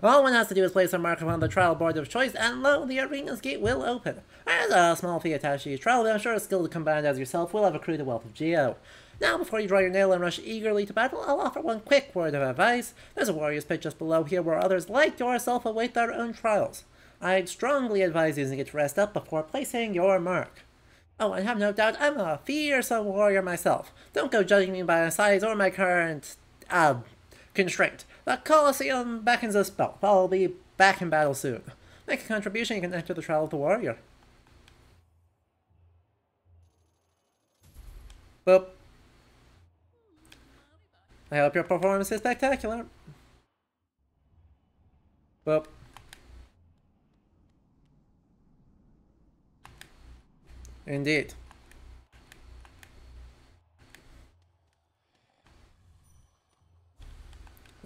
All one has to do is place a mark upon the trial board of choice, and lo, the arena's gate will open. There's a small fee attached to each trial, but I'm sure a skilled combatant as yourself will have accrued a wealth of geo. Now, before you draw your nail and rush eagerly to battle, I'll offer one quick word of advice. There's a warrior's pit just below here where others like yourself await their own trials. I'd strongly advise using it to rest up before placing your mark. Oh, and have no doubt, I'm a fearsome warrior myself. Don't go judging me by my size or my current, constraint. The Colosseum beckons us both. I'll be back in battle soon. Make a contribution, you can enter the trial of the warrior. Boop. I hope your performance is spectacular. Boop. Indeed.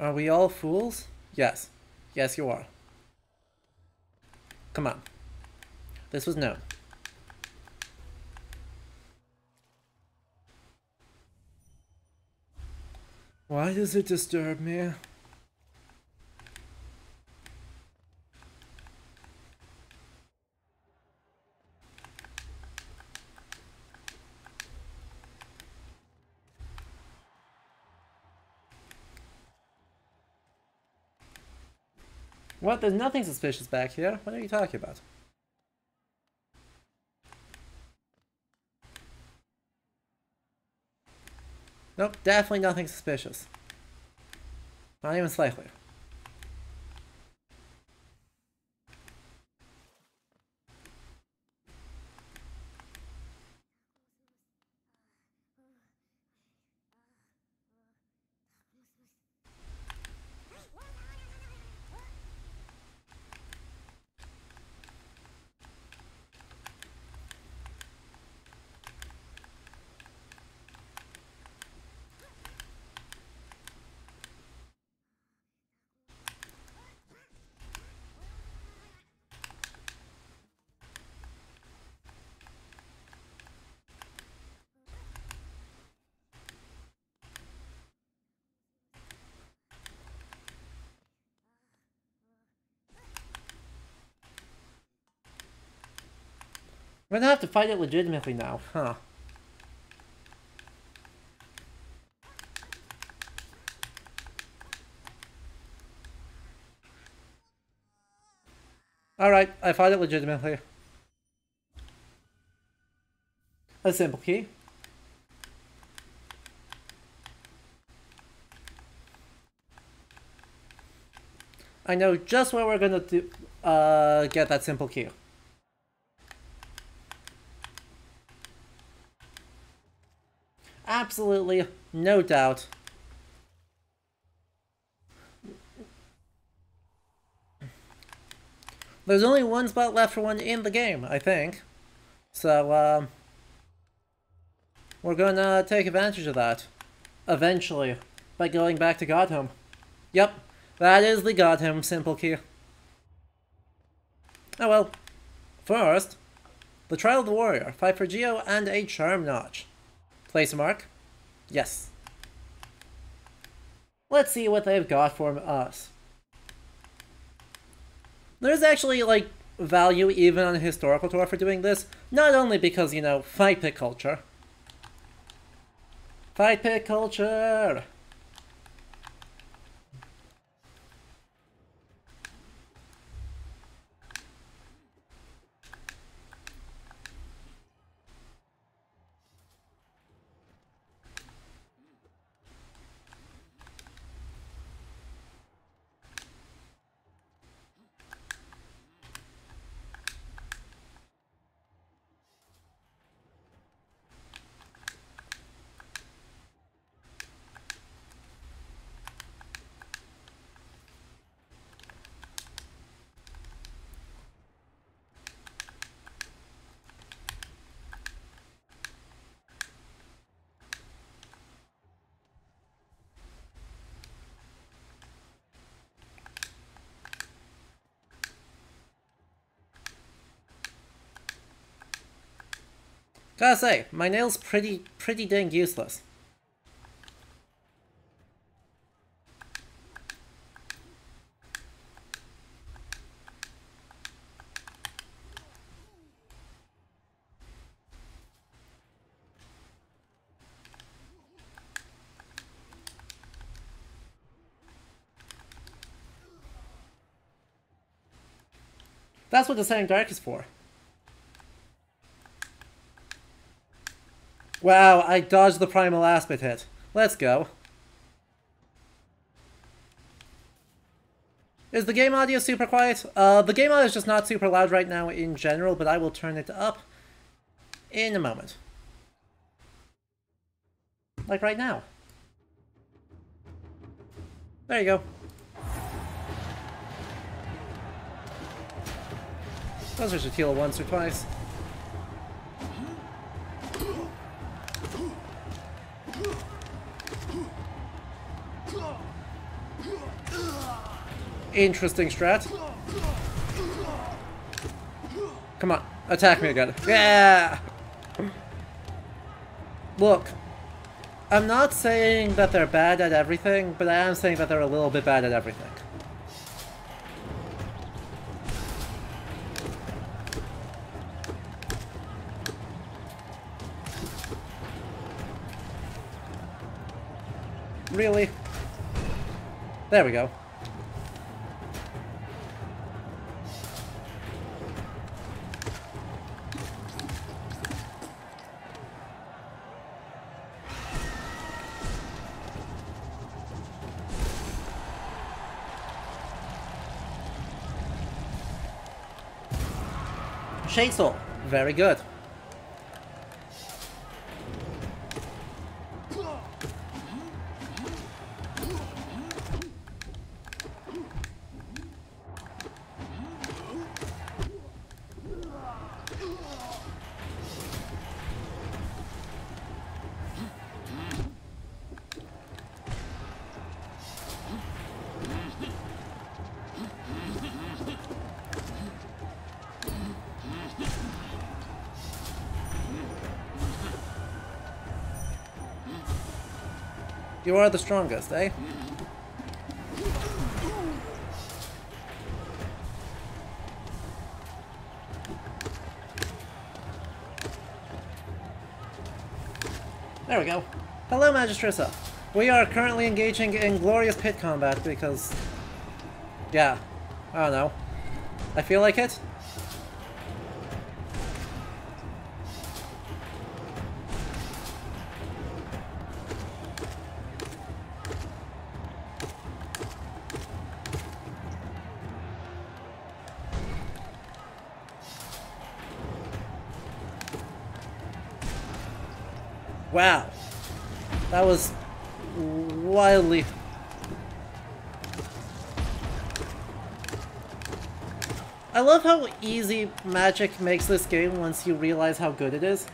Are we all fools? Yes. Yes, you are. Come on. This was known. Why does it disturb me? What? There's nothing suspicious back here. What are you talking about? Nope, definitely nothing suspicious. Not even slightly. We're gonna have to fight it legitimately now, huh? Alright, I fought it legitimately. A simple key. I know just where we're gonna do, get that simple key. Absolutely, no doubt. There's only one spot left for one in the game, I think. So, we're gonna take advantage of that. Eventually. By going back to Godhome. Yep, that is the Godhome simple key. Oh well. First, the Trial of the Warrior. Fight for Geo and a Charm Notch. Place a mark? Yes. Let's see what they've got for us. There's actually, like, value even on a historical tour for doing this. Not only because, you know, fight pit culture. Fight pit culture! Gotta say, my nail's pretty dang useless. That's what the Setting Dark is for. Wow, I dodged the Primal Aspect hit. Let's go. Is the game audio super quiet? The game audio is just not super loud right now in general, but I will turn it up in a moment. Like right now. There you go. Those are Shatila once or twice. Interesting strat. Come on, attack me again. Yeah! Look, I'm not saying that they're bad at everything, but I am saying that they're a little bit bad at everything. Really? There we go. Shade Soul. Very good. You are the strongest, eh? There we go. Hello, Magistressa. We are currently engaging in glorious pit combat because... yeah. I don't know. I feel like it. Wow. That was wildly... I love how easy magic makes this game once you realize how good it is.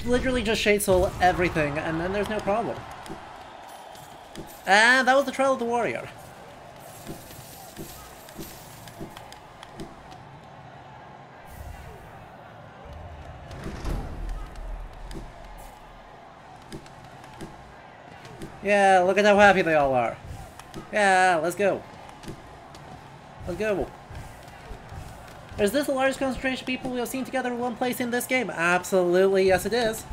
Literally just Shade Soul everything, and then there's no problem. And that was the Trial of the Warrior. Yeah, look at how happy they all are. Yeah, let's go. Let's go. Is this the largest concentration of people we have seen together in one place in this game? Absolutely, yes it is.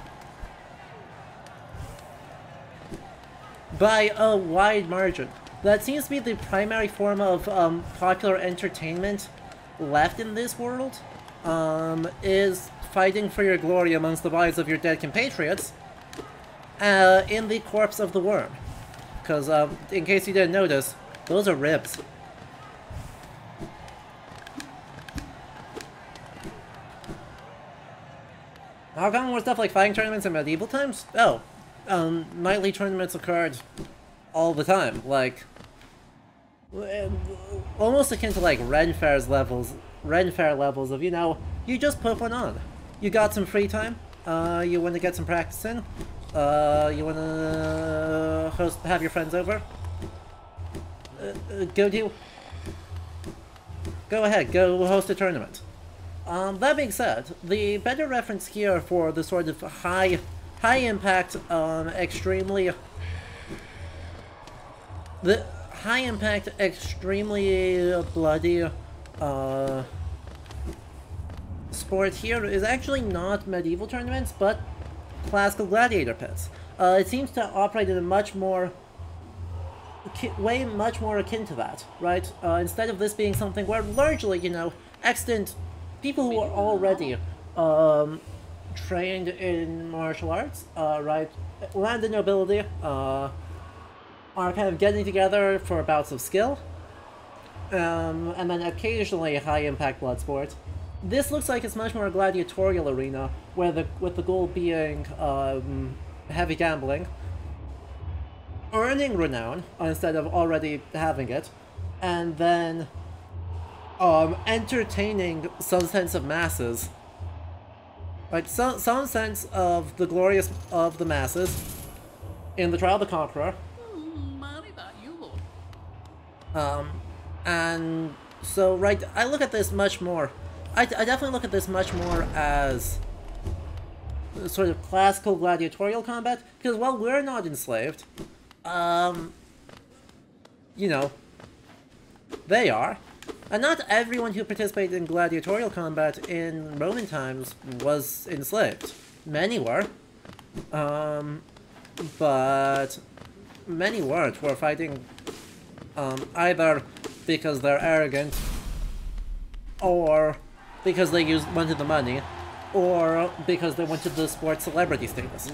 By a wide margin. That seems to be the primary form of popular entertainment left in this world. Is fighting for your glory amongst the bodies of your dead compatriots. In the corpse of the worm. Because, in case you didn't notice, those are ribs. How common were stuff like fighting tournaments in medieval times? Oh, nightly tournaments occurred all the time, like, almost akin to like Ren Fair levels of, you know, you just put one on. You got some free time, you want to get some practice in, you want to have your friends over, go ahead, go host a tournament. That being said, the better reference here for the sort of high impact, extremely bloody, sport here is actually not medieval tournaments, but classical gladiator pits. It seems to operate in a much more akin to that, right? Instead of this being something where largely, you know, extant people who are already trained in martial arts, right, landed nobility, are kind of getting together for bouts of skill, and then occasionally high-impact blood sport. This looks like it's much more a gladiatorial arena, where with the goal being heavy gambling, earning renown instead of already having it, and then entertaining some sense of masses. Like, some sense of the glorious of the masses in the Trial of the Conqueror. And so, right, I look at this much more, I definitely look at this much more as sort of classical gladiatorial combat, because while we're not enslaved, you know, they are. And not everyone who participated in gladiatorial combat in Roman times was enslaved. Many were. But many weren't. Were fighting either because they're arrogant, or because they wanted the money, or because they wanted the sports celebrity status.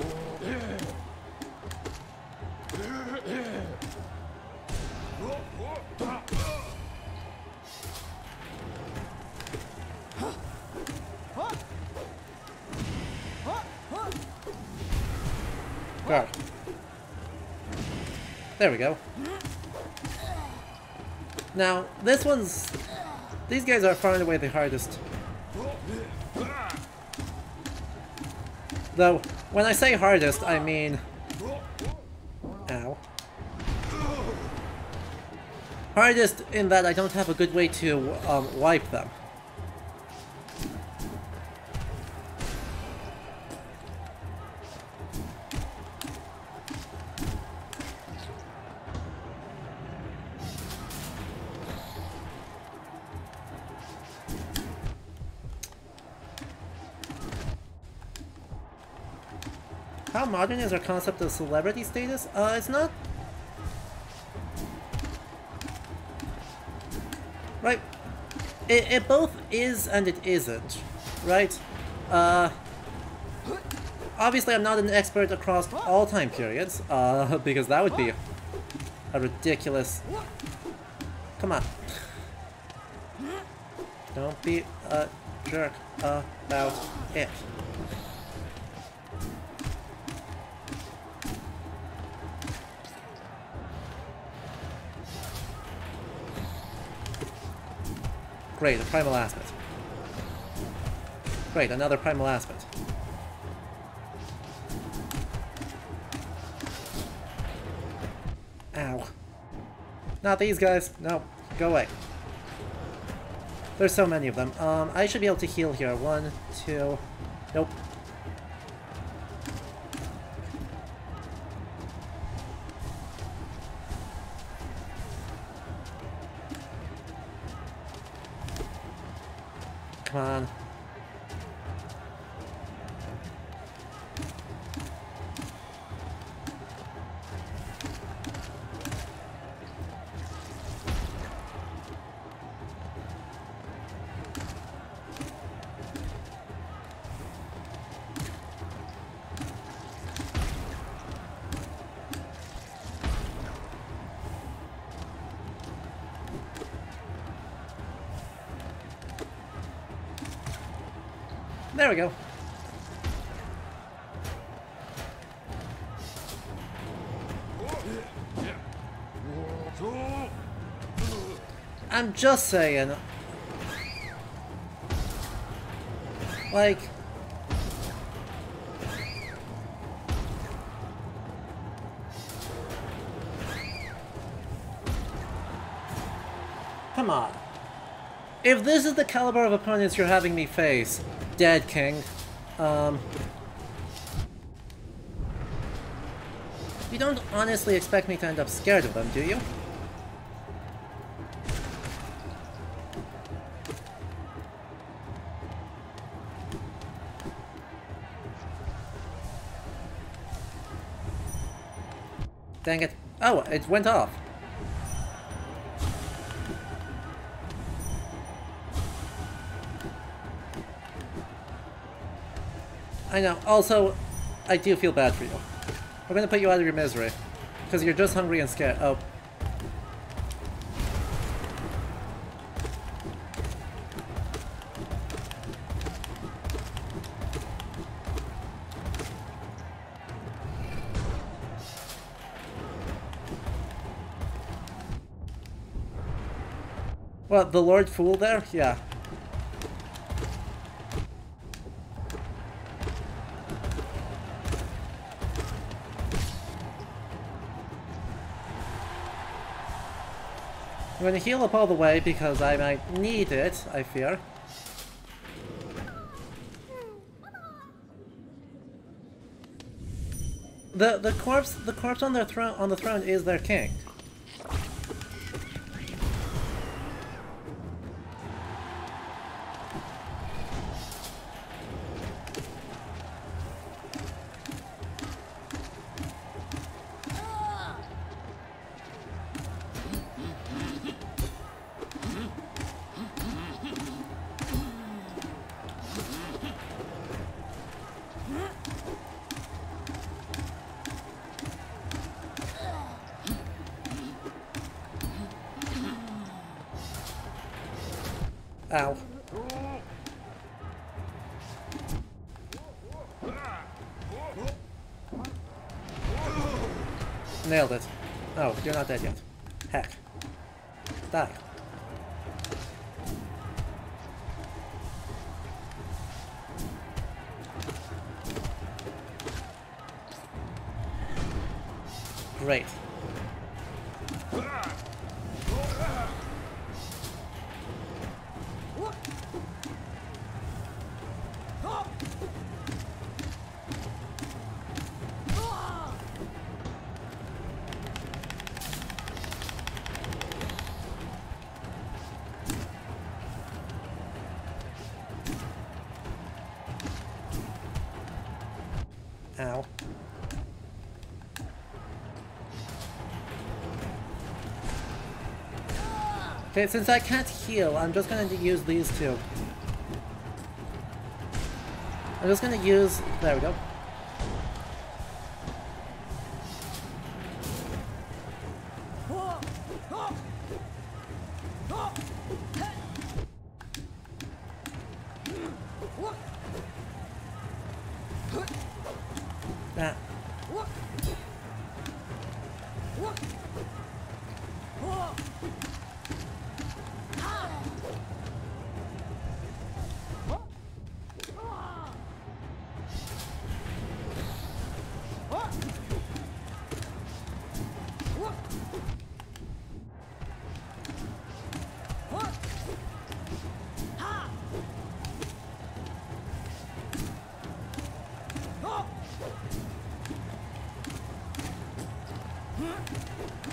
God. There we go. Now, these guys are far and away the hardest. Though, when I say hardest, I mean... Ow. Hardest in that I don't have a good way to wipe them. How modern is our concept of celebrity status? It's not... Right. It both is and it isn't, right? Obviously I'm not an expert across all time periods, because that would be a ridiculous... Come on. Don't be a jerk about it. Great, a primal aspect. Great, another primal aspect. Ow. Not these guys. No, go away. There's so many of them. I should be able to heal here. 1, 2... Nope. Come on. There we go. I'm just saying. Like... Come on. If this is the caliber of opponents you're having me face, Dead King, you don't honestly expect me to end up scared of them, do you? Dang it. Oh, it went off. I know. Also, I do feel bad for you. We're gonna put you out of your misery. Because you're just hungry and scared. Oh. What, the Lord Fool there? Yeah. I'm gonna heal up all the way because I might need it, I fear. The corpse on the throne is their king. Ow. Nailed it. Oh, you're not dead yet. Heck. Die. Great. Ow. Okay, since I can't heal, I'm just going to use these two. I'm just going to use... There we go. That.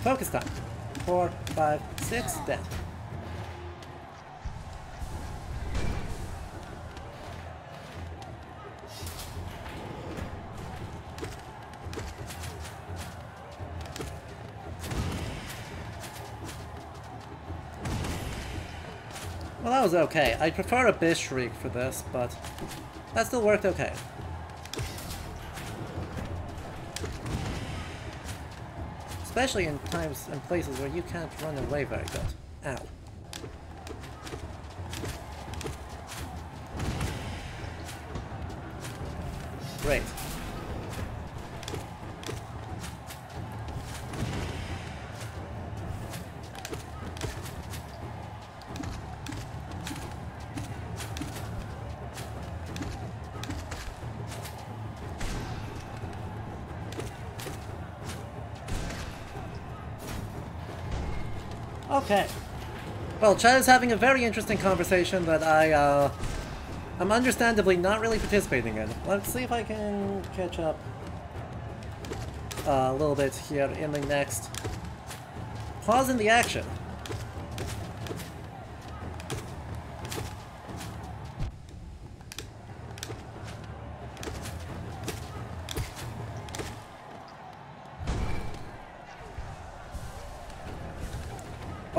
Focus time. 4, 5, 6, dead. Well, that was okay. I prefer a Bish Shriek for this, but that still worked okay. Especially in times and places where you can't run away very good. Ow. Great. Okay. Well, Chad is having a very interesting conversation that I'm understandably not really participating in. Let's see if I can catch up a little bit here in the next pause in the action.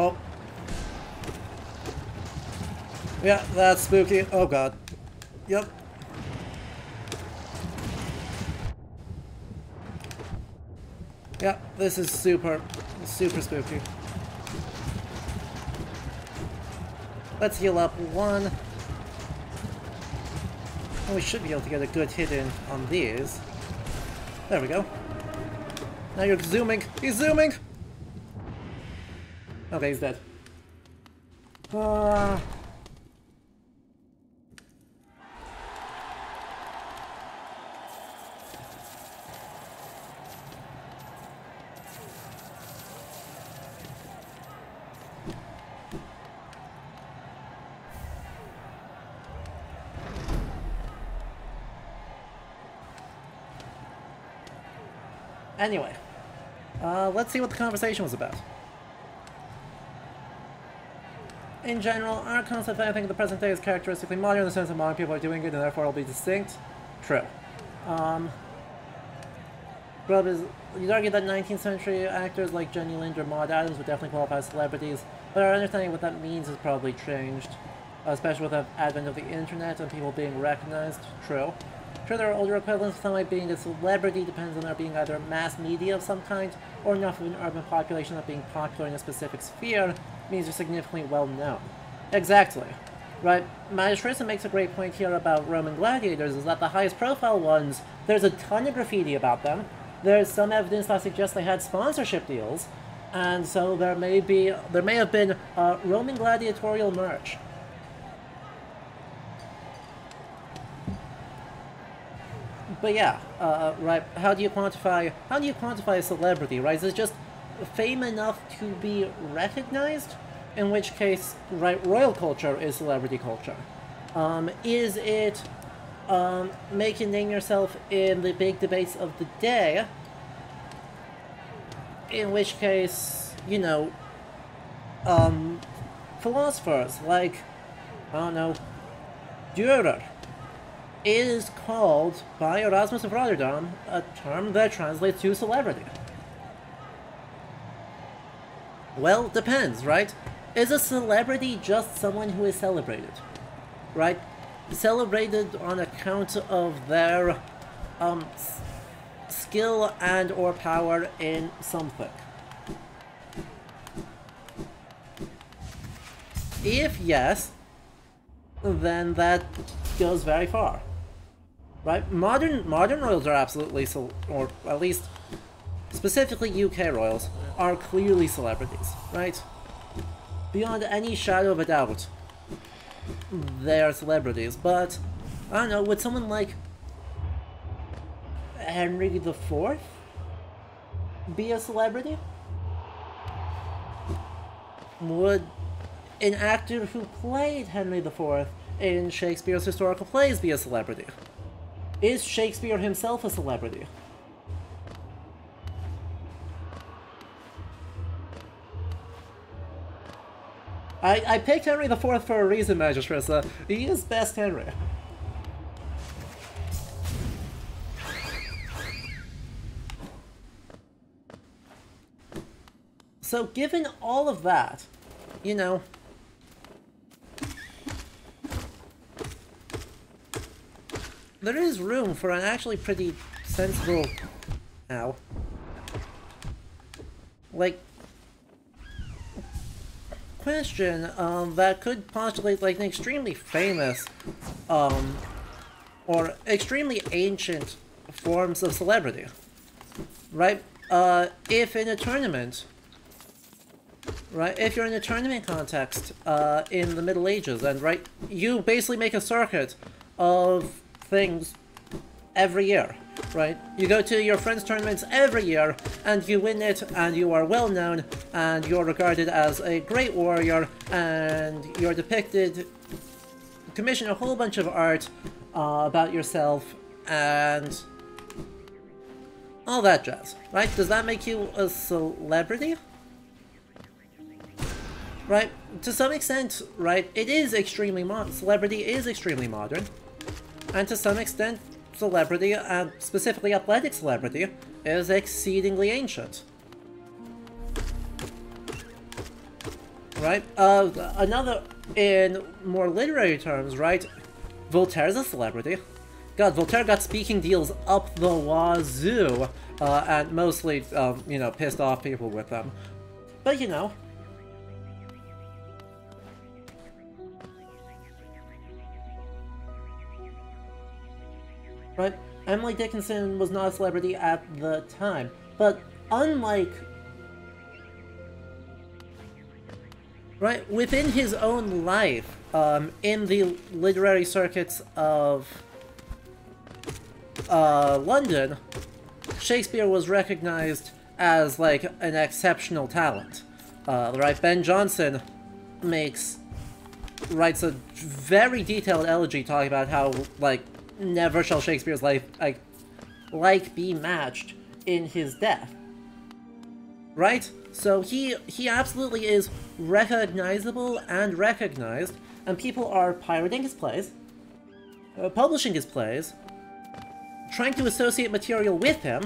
Oh. Yeah, that's spooky. Oh god. Yep. Yeah, this is super spooky. Let's heal up 1. And we should be able to get a good hit in on these. There we go. Now you're zooming. He's zooming! Okay, he's dead. Anyway, let's see what the conversation was about. In general, our concept, I think, of the present day is characteristically modern in the sense that modern people are doing it and therefore will be distinct. True. Grub is... You'd argue that 19th century actors like Jenny Lind or Maude Adams would definitely qualify as celebrities, but our understanding of what that means has probably changed, especially with the advent of the internet and people being recognized. True. Sure, there are older equivalents, some might being a celebrity depends on there being either mass media of some kind or enough of an urban population that being popular in a specific sphere means you're significantly well known. Exactly. Right, Magistrissa makes a great point here about Roman gladiators, is that the highest profile ones, there's a ton of graffiti about them, there's some evidence that suggests they had sponsorship deals, and so there may have been Roman gladiatorial merch. But yeah, right, how do you quantify a celebrity, right? Is it just fame enough to be recognized? In which case, right, royal culture is celebrity culture. Is it make a name yourself in the big debates of the day? In which case, you know, philosophers like, I don't know, Dürer, is called, by Erasmus of Rotterdam, a term that translates to celebrity. Well, depends, right? Is a celebrity just someone who is celebrated? Right? Celebrated on account of their skill and or power in something. If yes, then that goes very far. Right? Modern royals are absolutely, or at least specifically UK royals, are clearly celebrities, right? Beyond any shadow of a doubt, they are celebrities. But I don't know, would someone like Henry IV be a celebrity? Would an actor who played Henry IV in Shakespeare's historical plays be a celebrity? Is Shakespeare himself a celebrity? I picked Henry IV for a reason, Magistressa. He is best Henry. So given all of that, you know, there is room for an actually pretty sensible, like, question that could postulate like an extremely famous or extremely ancient forms of celebrity, right? If in a tournament, right, if you're in a tournament context in the Middle Ages, and right, you basically make a circuit of things every year, right? You go to your friends' tournaments every year, and you win it, and you are well known, and you're regarded as a great warrior, and you're depicted, commission a whole bunch of art about yourself, and all that jazz, right? Does that make you a celebrity? Right? To some extent, right, it is extremely celebrity is extremely modern, and to some extent, celebrity, and specifically athletic celebrity, is exceedingly ancient. Right? Another, in more literary terms, right, Voltaire's a celebrity. God, Voltaire got speaking deals up the wazoo, and mostly, you know, pissed off people with them. But, you know, right? Emily Dickinson was not a celebrity at the time, but unlike, right, within his own life, in the literary circuits of London, Shakespeare was recognized as, like, an exceptional talent. Right, Ben Jonson writes a very detailed elegy talking about how, like, never shall Shakespeare's life, like be matched in his death. Right? So he absolutely is recognizable and recognized, and people are pirating his plays, publishing his plays, trying to associate material with him,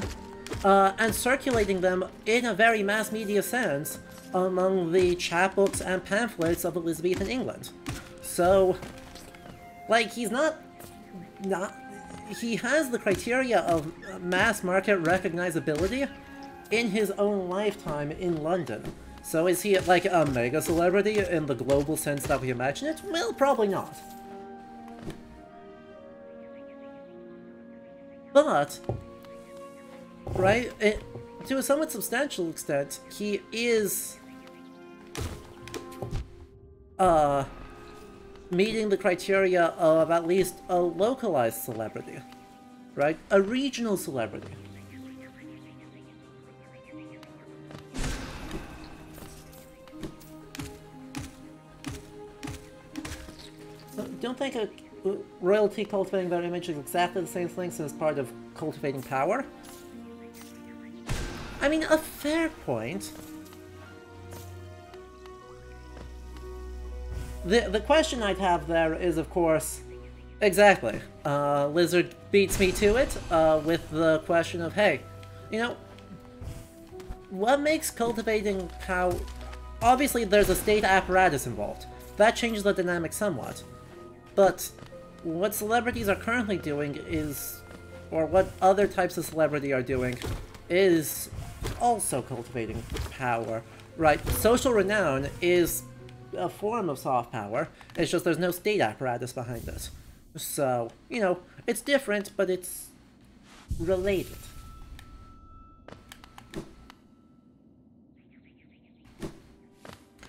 and circulating them in a very mass media sense among the chapbooks and pamphlets of Elizabethan England. So, like, he's he has the criteria of mass market recognizability in his own lifetime in London. So is he like a mega celebrity in the global sense that we imagine it? Well, probably not. But, right, to a somewhat substantial extent, he is meeting the criteria of at least a localized celebrity, right? A regional celebrity. Don't think a royalty cultivating their image is exactly the same thing as part of cultivating power. I mean, a fair point. The question I'd have there is, of course, Exactly. Lizard beats me to it with the question of, hey, you know, what makes cultivating power... Obviously, there's a state apparatus involved. That changes the dynamic somewhat. But what celebrities are currently doing is... or what other types of celebrity are doing is also cultivating power. Right, social renown is a form of soft power. It's just there's no state apparatus behind it. So, you know, it's different, but it's related.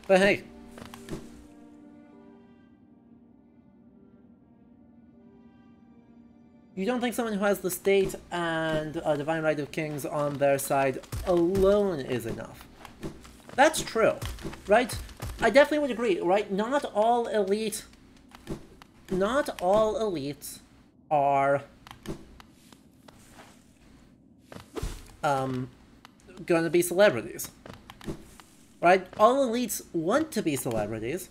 But hey. You don't think someone who has the state and a divine right of kings on their side alone is enough? That's true, right? I definitely would agree, right? Not all elites are gonna be celebrities. Right? All elites want to be celebrities,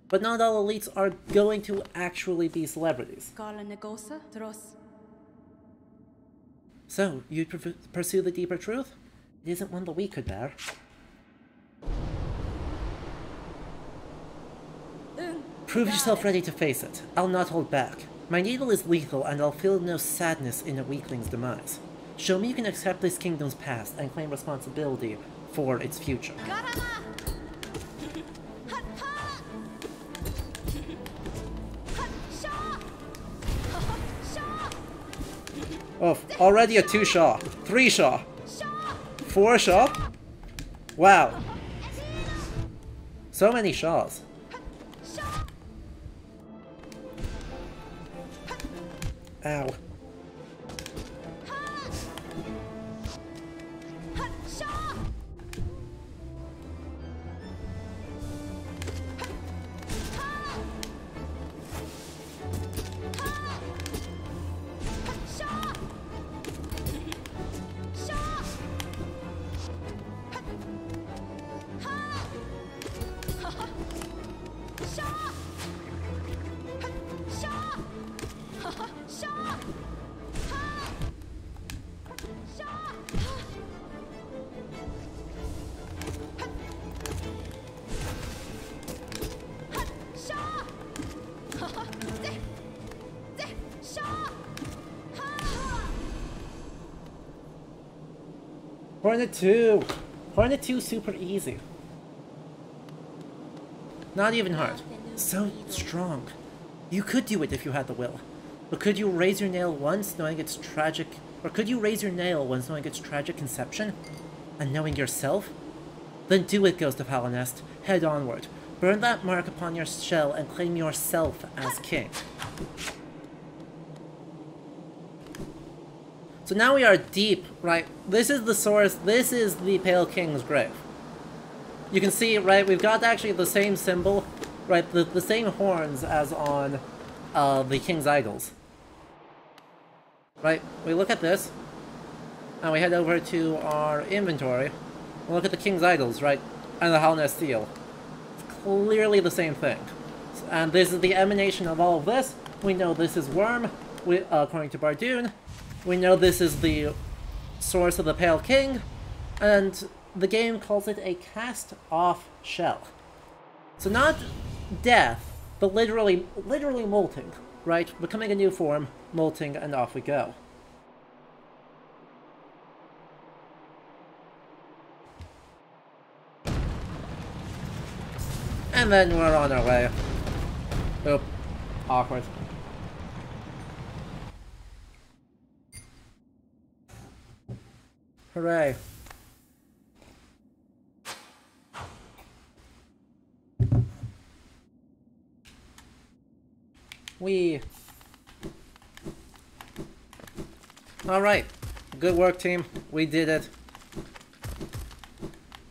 but not all elites are going to actually be celebrities. So, you'd pursue the deeper truth? It isn't one the weak could bear. Prove yourself ready to face it. I'll not hold back. My needle is lethal, and I'll feel no sadness in a weakling's demise. Show me you can accept this kingdom's past and claim responsibility for its future. Oh, already a 2 Shaw. 3 Shaw. 4 Shaw? Wow. So many Shaws. Ow. Hornet 2! Hornet 2 super easy. Not even hard. So strong. You could do it if you had the will. But could you raise your nail once knowing its tragic... Or could you raise your nail once knowing its tragic conception? And knowing yourself? Then do it, Ghost of Hallinest. Head onward. Burn that mark upon your shell and claim yourself as king. So now we are deep, right? This is the source, this is the Pale King's grave. You can see, right, we've got actually the same symbol, right, the same horns as on the King's Idols. Right, we look at this, and we head over to our inventory, and look at the King's Idols, right, and the Hallinest Seal. It's clearly the same thing. And this is the emanation of all of this. We know this is Worm, according to Bardoon. We know this is the source of the Pale King, and the game calls it a cast-off shell. So not death, but literally molting, right? Becoming a new form, molting, and off we go. And then we're on our way. Oop. Awkward. Hooray. Alright. Good work, team. We did it.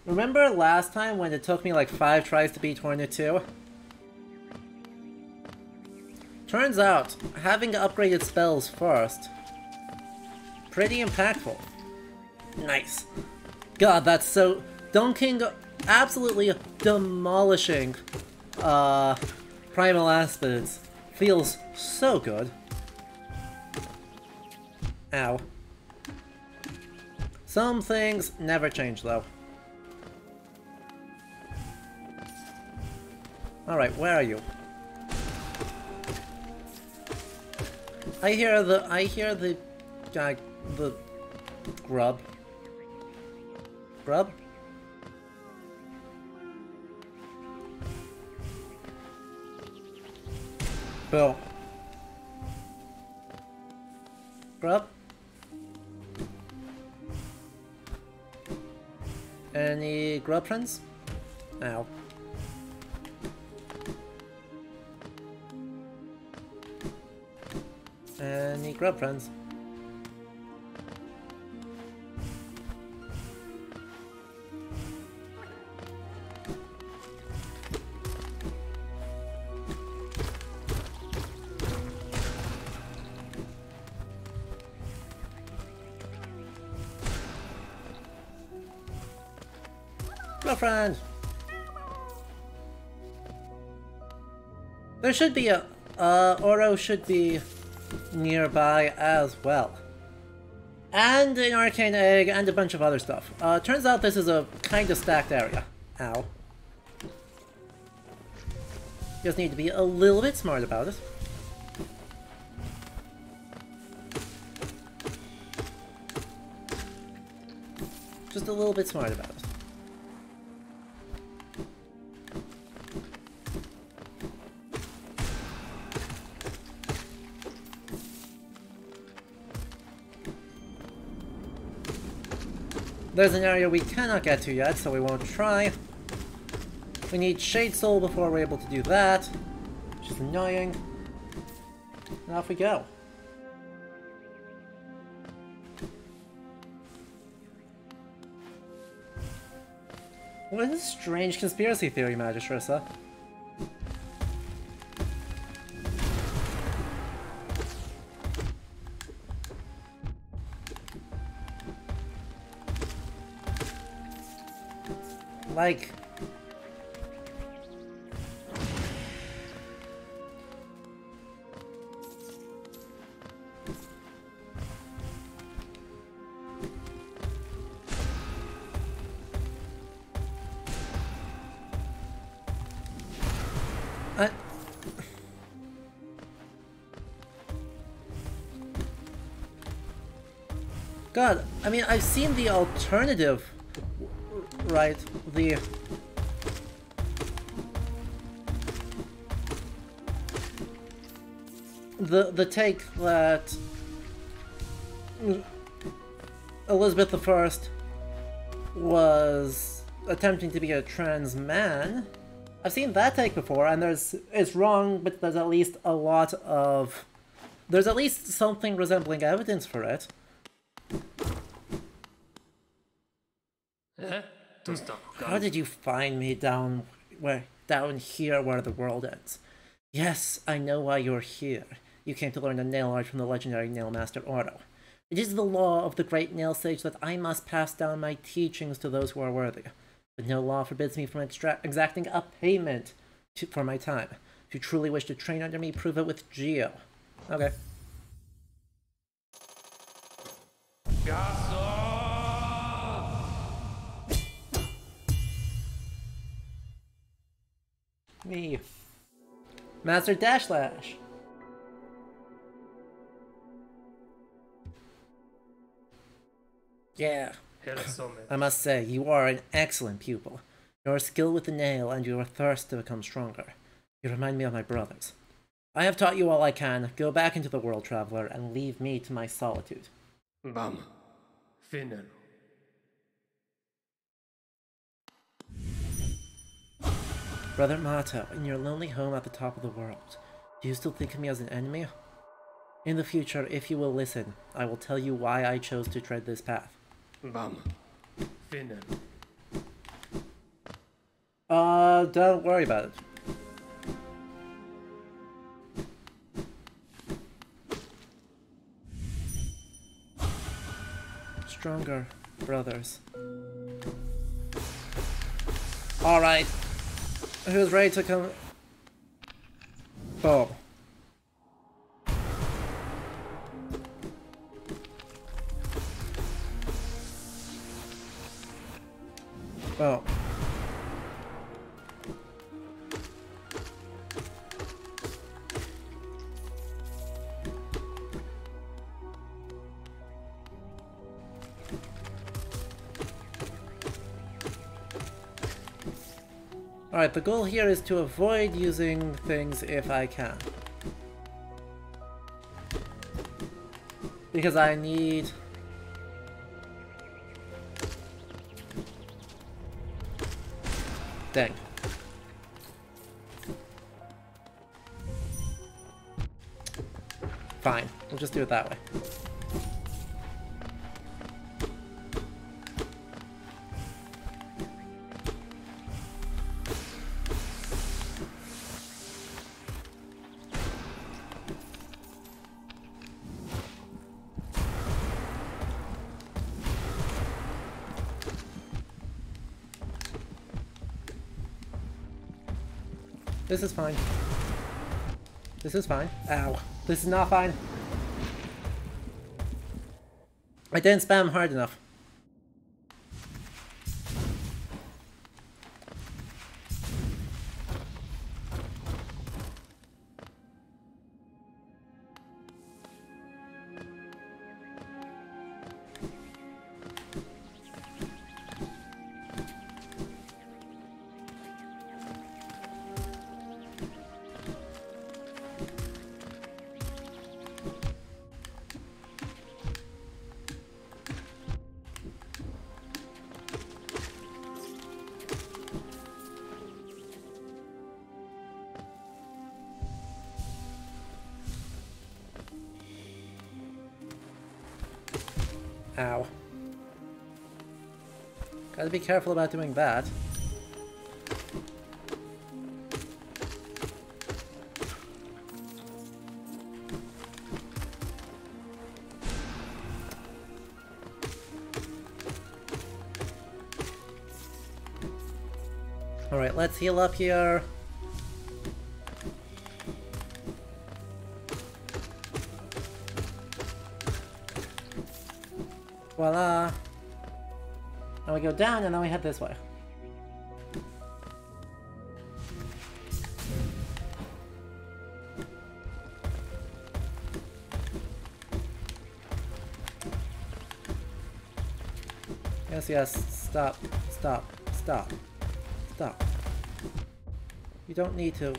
Remember last time when it took me like 5 tries to beat Hornet 2? Turns out, having upgraded spells first, pretty impactful. Nice. God, that's so... Don King absolutely demolishing Primal Aspids Feels so good. Ow. Some things never change, though. Alright, where are you? I hear the grub. Grub? Bill. Grub? Any grub friends? Ow. Any grub friends? Girlfriend! There should be a... Oro should be nearby as well. And an arcane egg and a bunch of other stuff. Turns out this is a kind of stacked area. Ow. Just need to be a little bit smart about it. Just a little bit smart about it. There's an area we cannot get to yet, so we won't try. We need Shade Soul before we're able to do that, which is annoying. And off we go. What a strange conspiracy theory, Magistressa. Like... God, I mean, I've seen the alternative, right? The take that Elizabeth I was attempting to be a trans man. I've seen that take before, and it's wrong, but there's at least there's at least something resembling evidence for it. How did you find me down here where the world ends? Yes, I know why you're here. You came to learn the nail art from the legendary Nail Master Oro. It is the law of the great nail sage that I must pass down my teachings to those who are worthy. But no law forbids me from exacting a payment for my time. If you truly wish to train under me, prove it with Geo. Okay. Me. Master Dashlash. Yeah. I must say, you are an excellent pupil. Your skill with the nail and your thirst to become stronger. You remind me of my brothers. I have taught you all I can. Go back into the world, traveler, and leave me to my solitude. Bam. Final. Brother Mato, in your lonely home at the top of the world, do you still think of me as an enemy? In the future, if you will listen, I will tell you why I chose to tread this path. Bam. Final. Don't worry about it. Stronger brothers. Alright. Who's ready to come? Boom. Oh. Alright, the goal here is to avoid using things if I can. Because I need... Dang. Fine, we'll just do it that way. This is fine. This is fine. Ow. This is not fine. I didn't spam hard enough. Ow. Gotta be careful about doing that. Alright, let's heal up here. Voila! Now we go down and then we head this way. Yes, yes, stop, stop, stop, stop. You don't need to.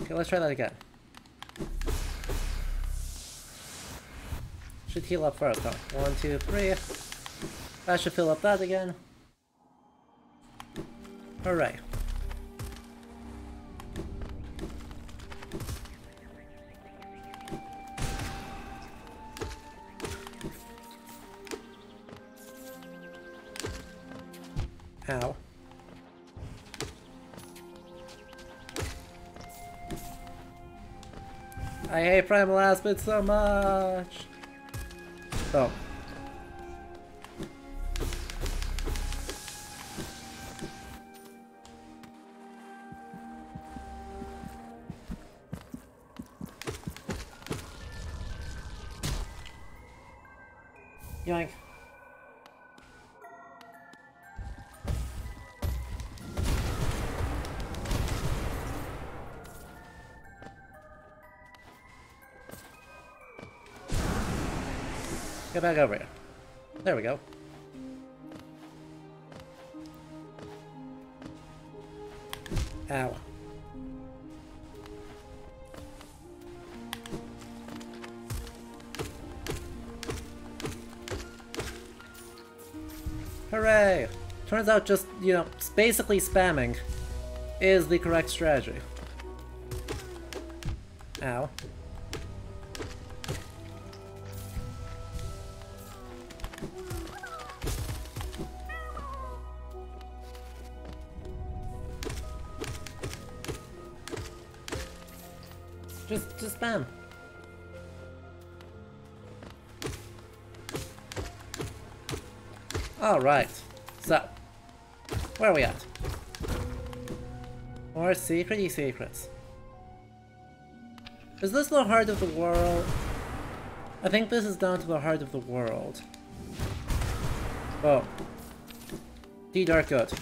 Okay, let's try that again. Should heal up first, huh? 1, 2, 3. That should fill up that again. Hooray. Ow. I hate Primal Aspid so much! Oh. Yoink. Get back over here. There we go. Ow. Hooray! Turns out just, you know, basically spamming is the correct strategy. Ow. Just spam. Alright. So, where are we at? More secrety secrets. Is this the heart of the world? I think this is down to the heart of the world. Oh. D-Dark good.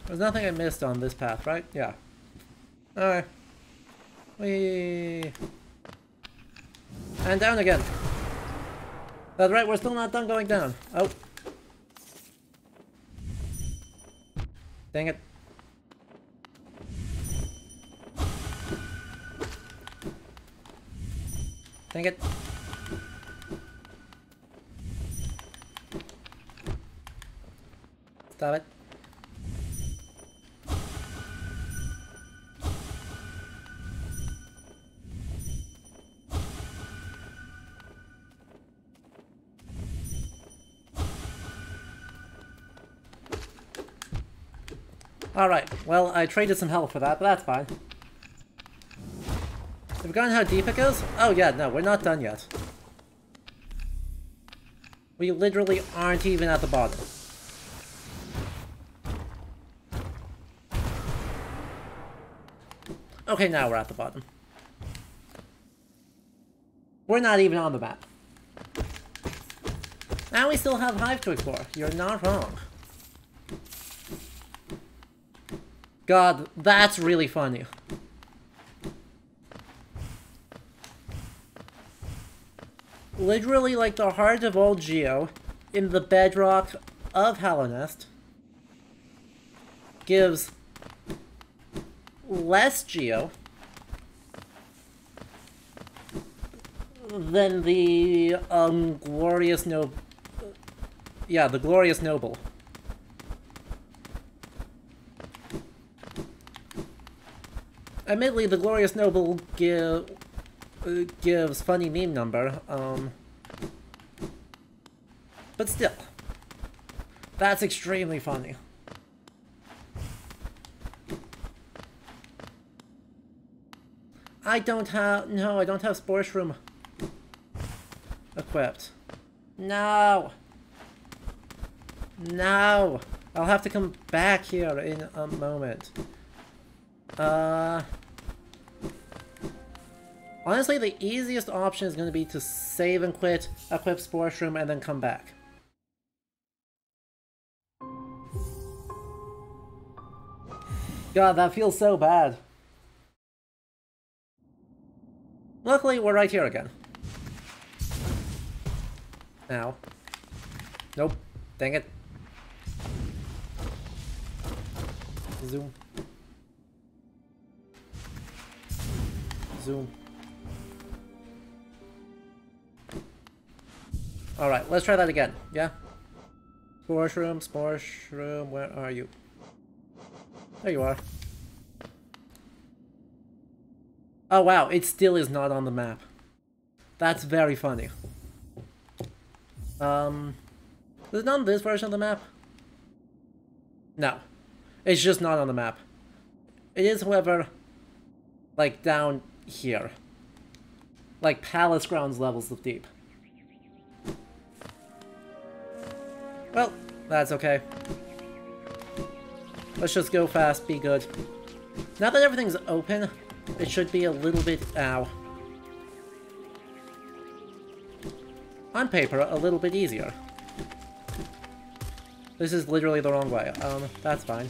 There's nothing I missed on this path, right? Yeah. Alright. Whee! And down again. That's right, we're still not done going down. Oh. Dang it. Dang it. Stop it. Alright, well, I traded some health for that, but that's fine. Have we forgotten how deep it goes? Oh yeah, no, we're not done yet. We literally aren't even at the bottom. Okay, now we're at the bottom. We're not even on the map. And we still have Hive to explore. You're not wrong. God, that's really funny. Literally like the heart of old Geo in the bedrock of Hallownest gives less Geo than the glorious noble. Yeah, the glorious noble. Admittedly, the glorious noble gives funny meme number, but still, that's extremely funny. I don't have Spore Shroom equipped. No! No! I'll have to come back here in a moment. Honestly, the easiest option is going to be to save and quit, equip Spore Shroom, and then come back. God, that feels so bad. Luckily, we're right here again. Now. Nope. Dang it. Zoom. Zoom. Alright, let's try that again, yeah? Spore Shroom, where are you? There you are. Oh wow, it still is not on the map. That's very funny. Is it on this version of the map? No. It's just not on the map. It is, however, like down here. Like Palace Grounds levels of deep. Well, that's okay. Let's just go fast, be good. Now that everything's open, it should be a little bit... Ow. On paper, a little bit easier. This is literally the wrong way. That's fine.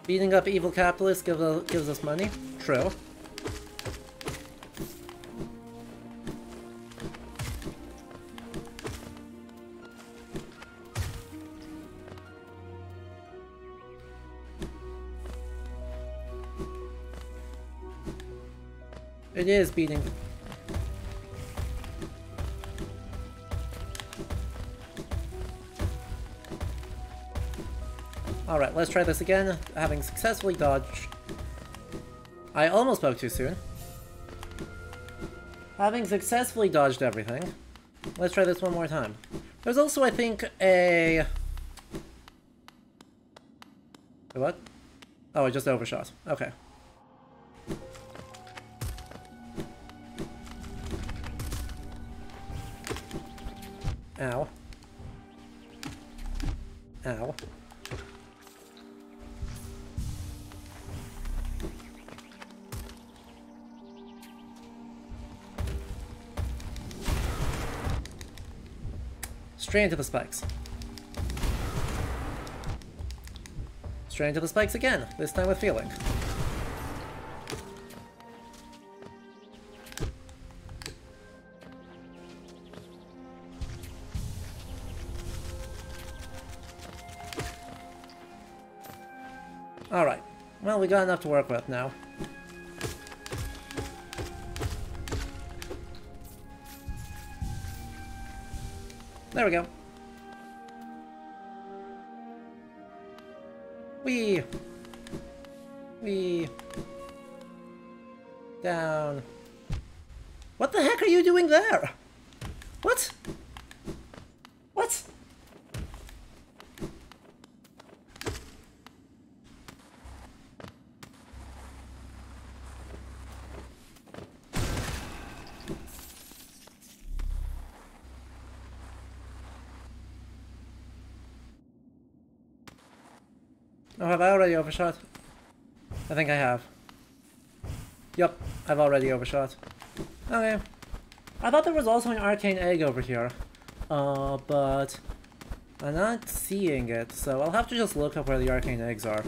Beating up evil capitalists gives us money. True. It is beating. Alright, let's try this again, having successfully dodged. I almost spoke too soon. Having successfully dodged everything, let's try this one more time. There's also, I think, a Wait, what? Oh, I just overshot. Okay. Ow. Ow. Straight into the spikes. Straight into the spikes again, this time with feeling. Alright, well, we got enough to work with now. There we go. Whee! Whee! Down. What the heck are you doing there? What? What? Oh, have I already overshot? I think I have. Yup, I've already overshot. Okay. I thought there was also an arcane egg over here. But I'm not seeing it, so I'll have to just look up where the arcane eggs are.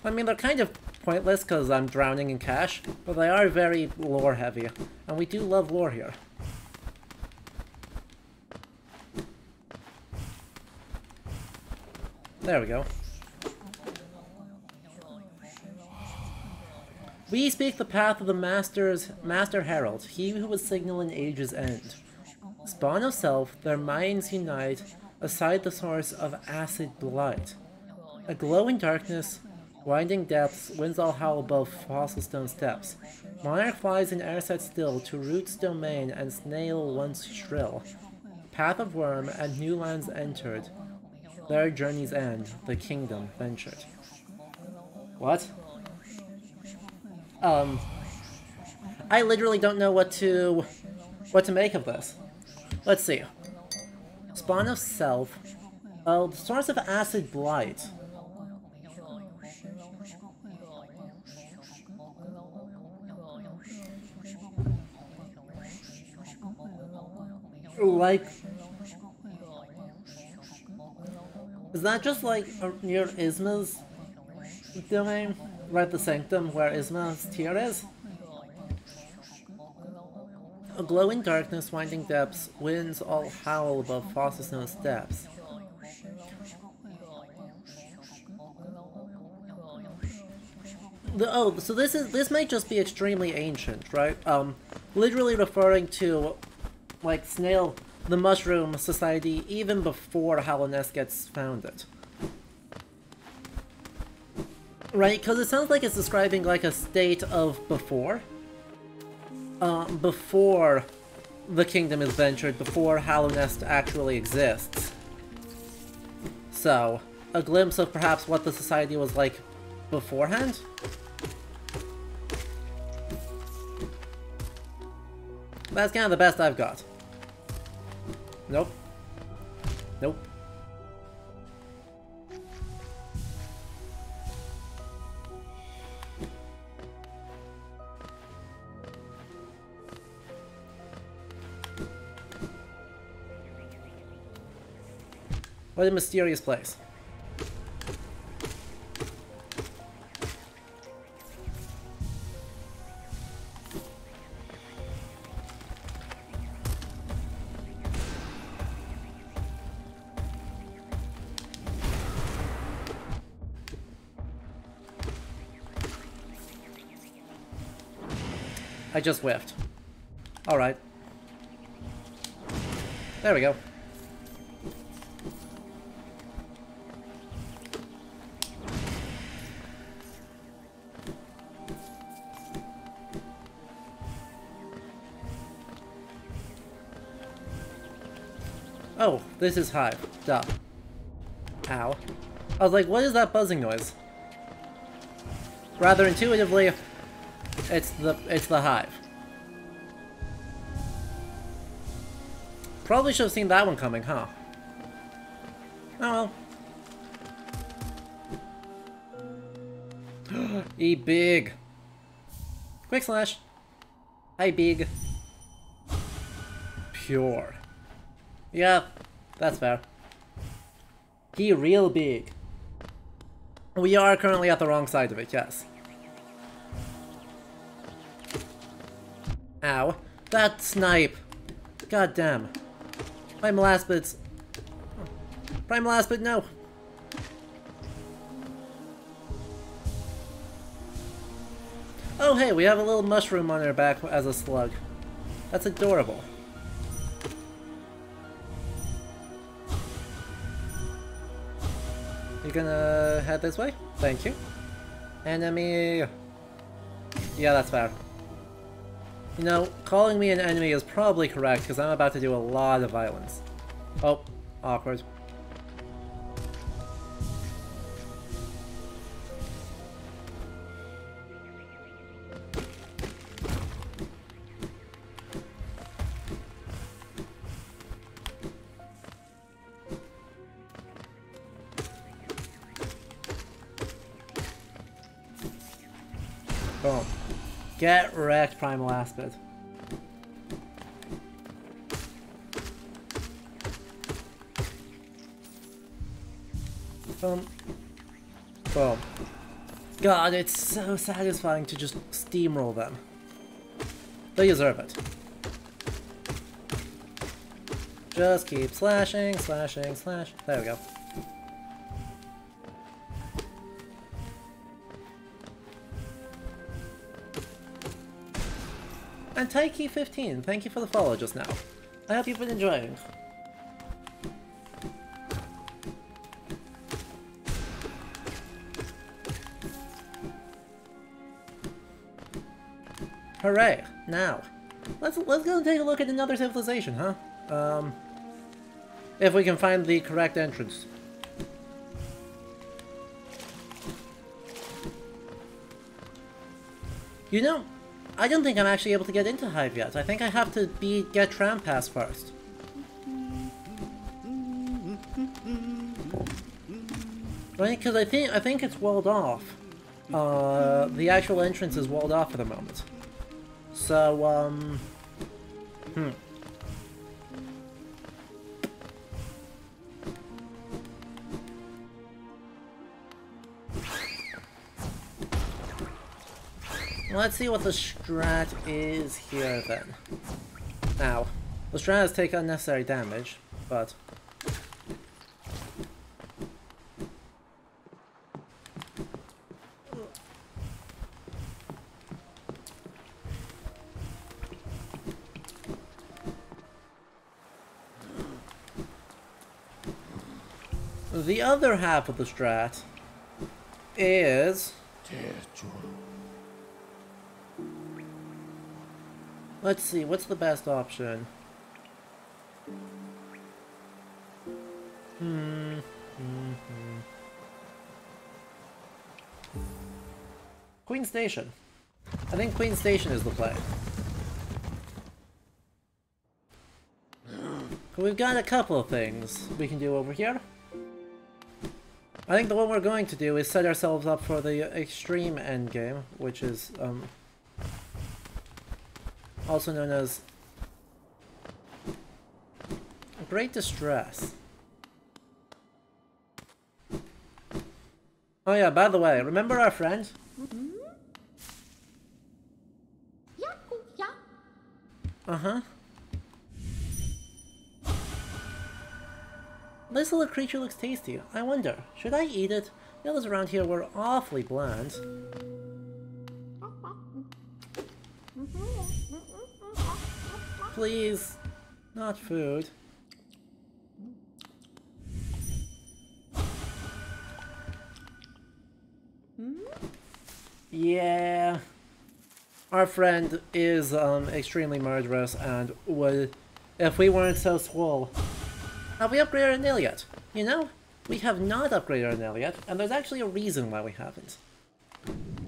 I mean, they're kind of pointless because I'm drowning in cash, but they are very lore heavy, and we do love lore here. There we go. We speak the path of the Master Herald, he who would signal an age's end. Spawn of self, their minds unite, aside the source of acid blight. A glow in darkness, winding depths, winds all howl above fossil stone steps. Monarch flies in air set still, to roots domain and snail once shrill. Path of worm and new lands entered. Their journey's end, the kingdom ventured. What? I literally don't know what to make of this. Let's see. Spawn of self. The source of acid blight. Like, is that just like near Isma's domain? Right, the Sanctum, where Isma's tier is? A glow in darkness, winding depths, winds all howl above fossil snow steps. So this might just be extremely ancient, right? Literally referring to, like, the Mushroom Society even before Hallownest gets founded. Right, because it sounds like it's describing, like, a state of before. Before the kingdom is ventured, before Hallownest actually exists. So, a glimpse of perhaps what the society was like beforehand? That's kind of the best I've got. Nope. Nope. What a mysterious place. I just whiffed. Alright. There we go. Oh, this is Hive. Duh. Ow. I was like, what is that buzzing noise? Rather intuitively, it's the hive. Probably should have seen that one coming, huh? Oh well. E big. Quick slash. Hi big. Pure. Yeah, that's fair. He real big. We are currently at the wrong side of it, yes. Ow. That snipe. God damn. Primal Aspids. Primal Aspid, no. Oh hey, we have a little mushroom on our back as a slug. That's adorable. You gonna head this way? Thank you. Enemy... Yeah, that's fair. You know, calling me an enemy is probably correct, because I'm about to do a lot of violence. Oh, awkward. Boom. Get wrecked, Primal Aspid. Boom. Boom. God, it's so satisfying to just steamroll them. They deserve it. Just keep slashing, slashing, slash. There we go. And Taiki15, thank you for the follow just now. I hope you've been enjoying. Hooray! Now, let's go and take a look at another civilization, huh? If we can find the correct entrance. You know, I don't think I'm actually able to get into Hive yet. I think I have to get Tram Pass first. Right? Because I think it's walled off. The actual entrance is walled off for the moment. So, let's see what the strat is here then. Now, the strat is take unnecessary damage, but... The other half of the strat is... Let's see, what's the best option? Queen Station. I think Queen Station is the play. We've got a couple of things we can do over here. I think the one we're going to do is set ourselves up for the extreme endgame, which is also known as Great Distress. Oh yeah, by the way, remember our friend? Uh-huh. This little creature looks tasty. I wonder, should I eat it? The others around here were awfully bland. Please, not food. Yeah. Our friend is extremely murderous and would, if we weren't so swole. Have we upgraded a nil yet? You know, we have not upgraded our nail yet, and there's actually a reason why we haven't.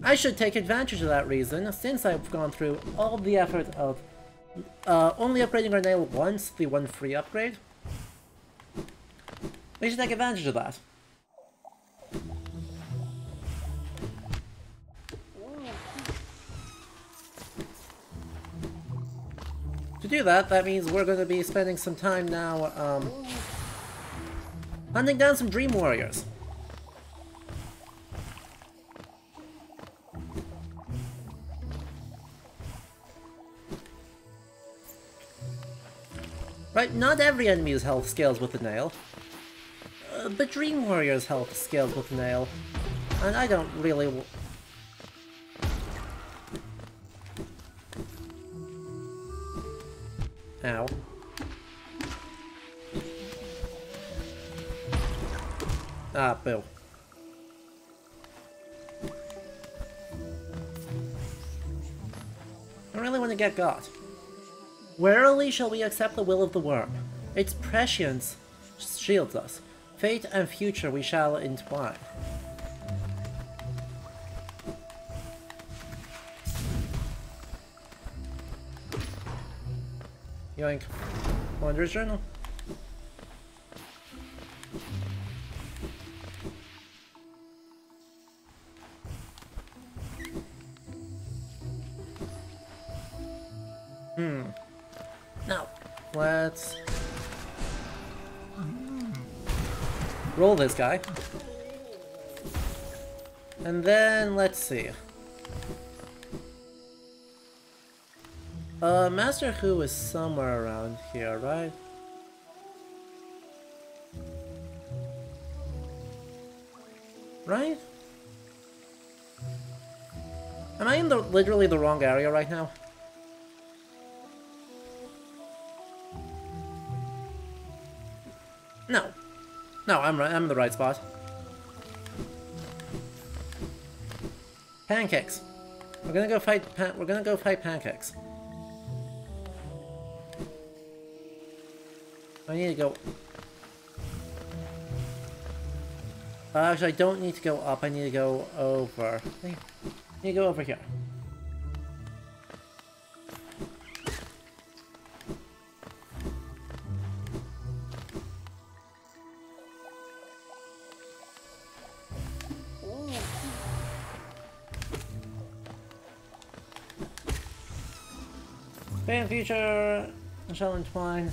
I should take advantage of that reason, since I've gone through all the effort of only upgrading our nail once, the one free upgrade. We should take advantage of that. To do that, that means we're going to be spending some time now, hunting down some Dream Warriors. Right, not every enemy's health scales with the nail, but Dream Warrior's health scales with the nail, and I don't really... Ow. Ah, boo. I really want to get got. Warily shall we accept the will of the worm. Its prescience shields us. Fate and future we shall entwine. Yoink. Wanderer's Journal. Now, let's roll this guy. And then, let's see. Master Hu is somewhere around here, right? Right? Am I in literally the wrong area right now? No. No, I'm right. I'm in the right spot. Pancakes. We're gonna go fight Pancakes. I need to go... actually, I don't need to go up. I need to go over. I need to go over here. Fan future shall entwine.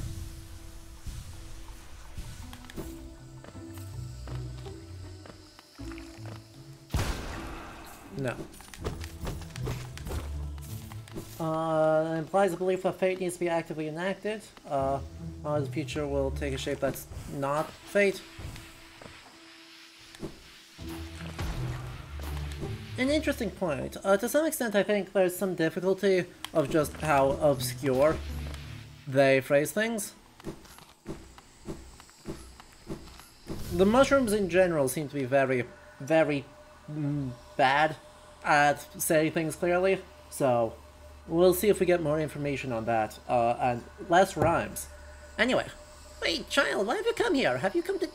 No. It implies a belief that fate needs to be actively enacted. The future will take a shape that's not fate. An interesting point. To some extent, I think there's some difficulty of just how obscure they phrase things. The mushrooms in general seem to be very, very bad at saying things clearly, so we'll see if we get more information on that, and less rhymes. Anyway, wait, child, why have you come here? Have you come to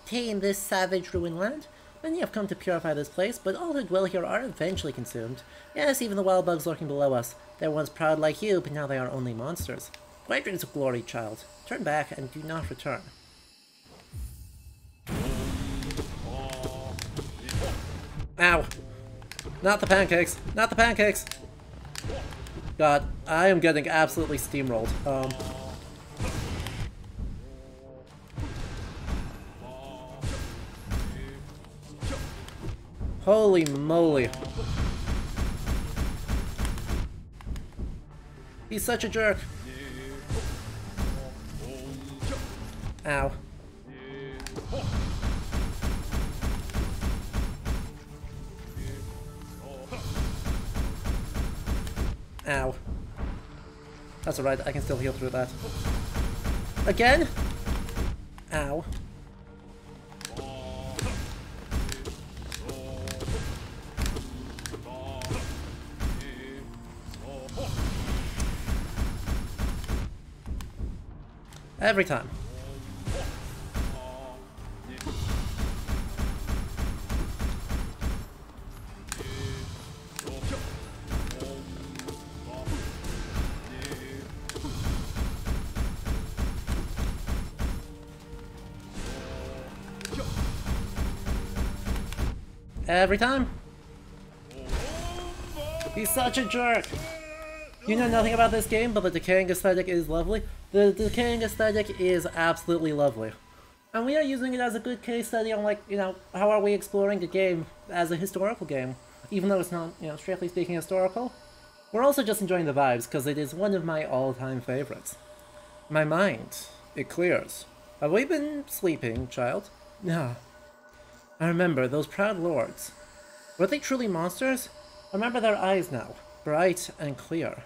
tame this savage ruined land? Many have come to purify this place, but all who dwell here are eventually consumed. Yes, even the wild bugs lurking below us. They were once proud like you, but now they are only monsters. Fragrance of glory, child. Turn back and do not return. Ow! Not the pancakes! Not the pancakes! God, I am getting absolutely steamrolled. Holy moly. He's such a jerk. Ow. Ow. That's alright, I can still heal through that. Again? Ow. Every time. Every time. He's such a jerk! You know nothing about this game, but the decaying aesthetic is lovely. The decaying aesthetic is absolutely lovely. And we are using it as a good case study on, like, you know, how are we exploring a game as a historical game, even though it's not, you know, strictly speaking historical. We're also just enjoying the vibes, because it is one of my all-time favorites. My mind, it clears. Have we been sleeping, child? No. I remember those proud lords. Were they truly monsters? I remember their eyes now, bright and clear.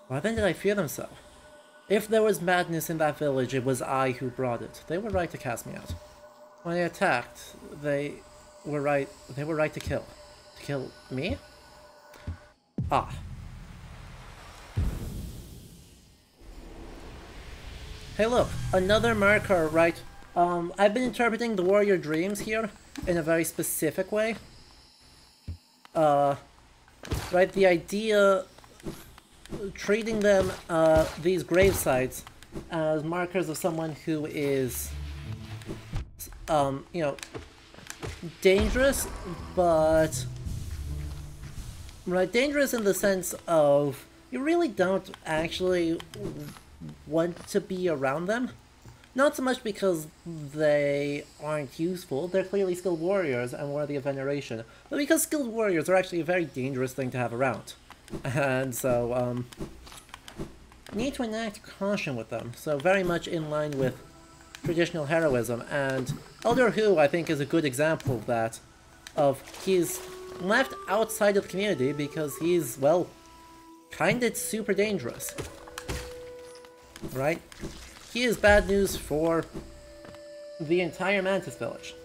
Why then did I fear them so? If there was madness in that village, it was I who brought it. They were right to cast me out. When they attacked, they were right to kill. To kill me? Ah. Hey look, another marker, right? I've been interpreting the warrior dreams here in a very specific way. Right, the idea treating them, these grave sites, as markers of someone who is, you know, dangerous, but, right, dangerous in the sense of you really don't actually want to be around them. Not so much because they aren't useful, they're clearly skilled warriors and worthy of veneration, but because skilled warriors are actually a very dangerous thing to have around. And so, need to enact caution with them, so very much in line with traditional heroism, and Elder Hu, I think, is a good example of that, he's left outside of the community because he's, well, kinda super dangerous. Right? He is bad news for the entire Mantis village.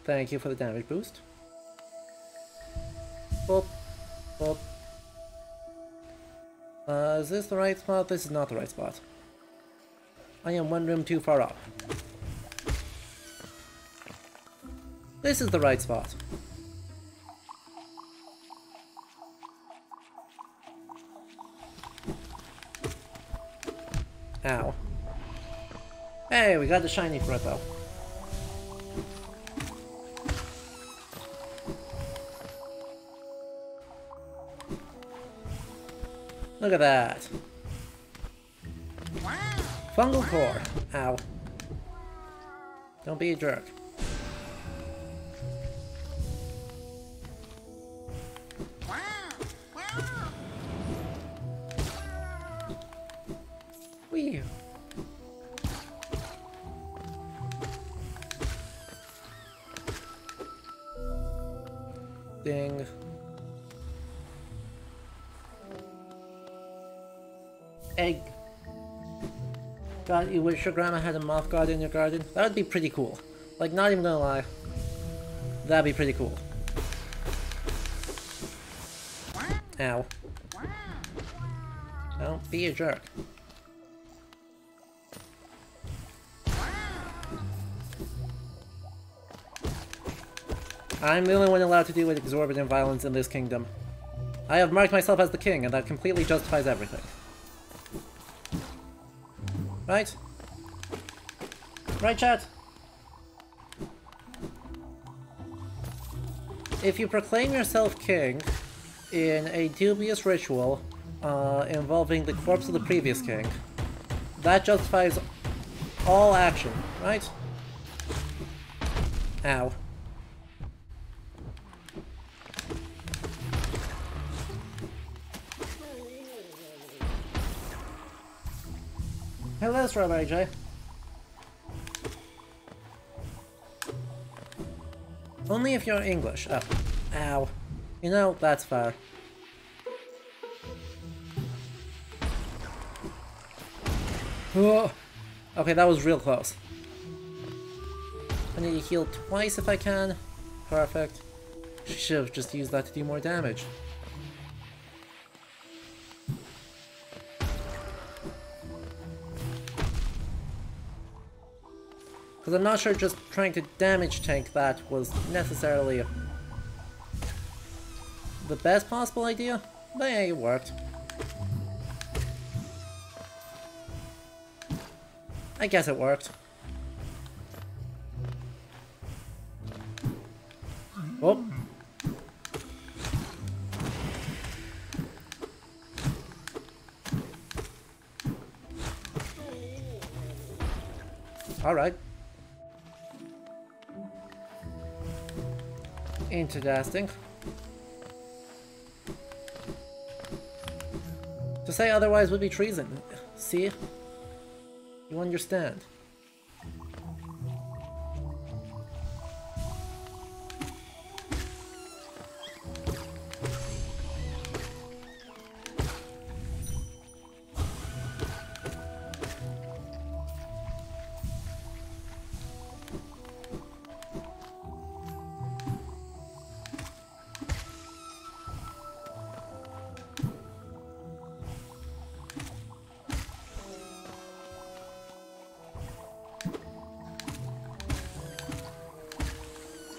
Thank you for the damage boost. Boop. Boop. Is this the right spot? This is not the right spot. I am one room too far up. This is the right spot. Ow. Hey, we got the shiny for it though. Look at that. Fungal core. Ow. Don't be a jerk. Whee. Ding. Egg. God, you wish your grandma had a moth guard in your garden? That would be pretty cool. Like, not even gonna lie. That'd be pretty cool. Ow. Don't be a jerk. I'm the only one allowed to deal with exorbitant violence in this kingdom. I have marked myself as the king, and that completely justifies everything. Right? Right, chat? If you proclaim yourself king in a dubious ritual involving the corpse of the previous king, that justifies all action, right? Ow. Hello, Strawberry J. Only if you're English. Oh. Ow. You know, that's fair. Oh. Okay, that was real close. I need to heal twice if I can. Perfect. Should have just used that to do more damage. Because I'm not sure just trying to damage tank that was necessarily the best possible idea, but yeah, it worked. I guess it worked. Oh. Alright. Interesting. To say otherwise would be treason. See? You understand.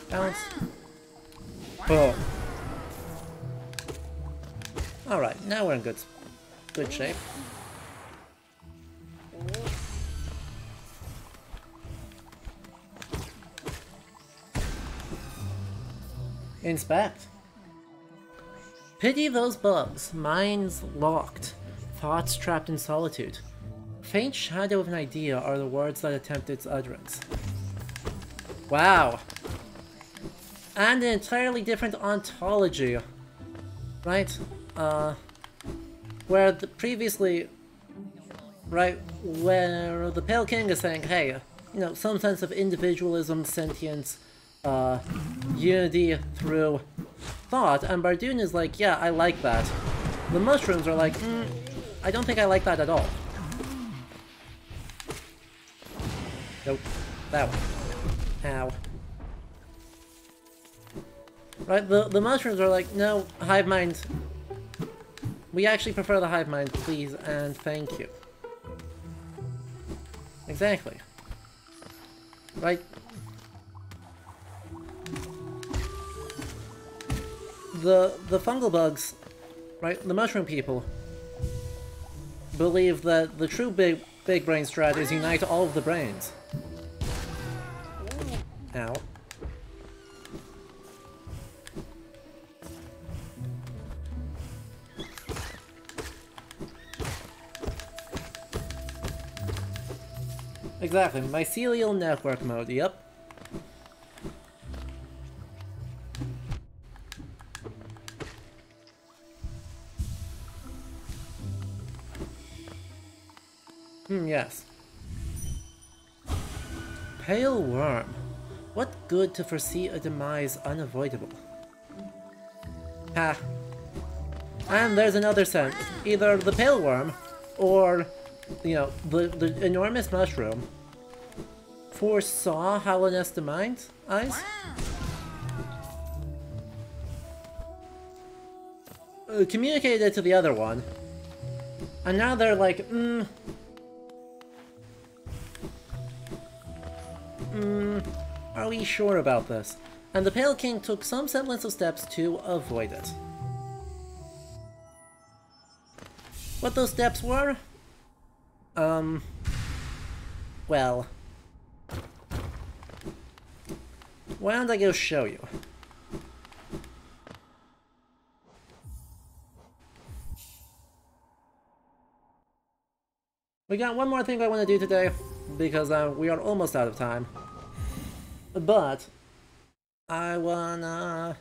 Bounce. Oh. Alright, now we're in good shape. Inspect. Pity those bugs, minds locked, thoughts trapped in solitude. Faint shadow of an idea are the words that attempt its utterance. Wow. And an entirely different ontology, right? Where previously, right, where the Pale King is saying, hey, you know, some sense of individualism, sentience, unity through thought, and Bardoon is like, yeah, I like that. The mushrooms are like, I don't think I like that at all. Nope. That one. Ow. Right, the mushrooms are like, no, hive mind. We actually prefer the hive mind, please, and thank you. Exactly. Right? The fungal bugs, right, the mushroom people, believe that the true big brain strat is unite all of the brains. Ow. Exactly, mycelial network mode, yep. Yes. Pale worm. What good to foresee a demise unavoidable? Ha. And there's another sense. Either the pale worm, or, you know, the enormous mushroom foresaw Hallownest demise? Communicated it to the other one. And now they're like, are we sure about this? And the Pale King took some semblance of steps to avoid it. What those steps were? Well... why don't I go show you? We got one more thing I want to do today, because we are almost out of time. But I wanna...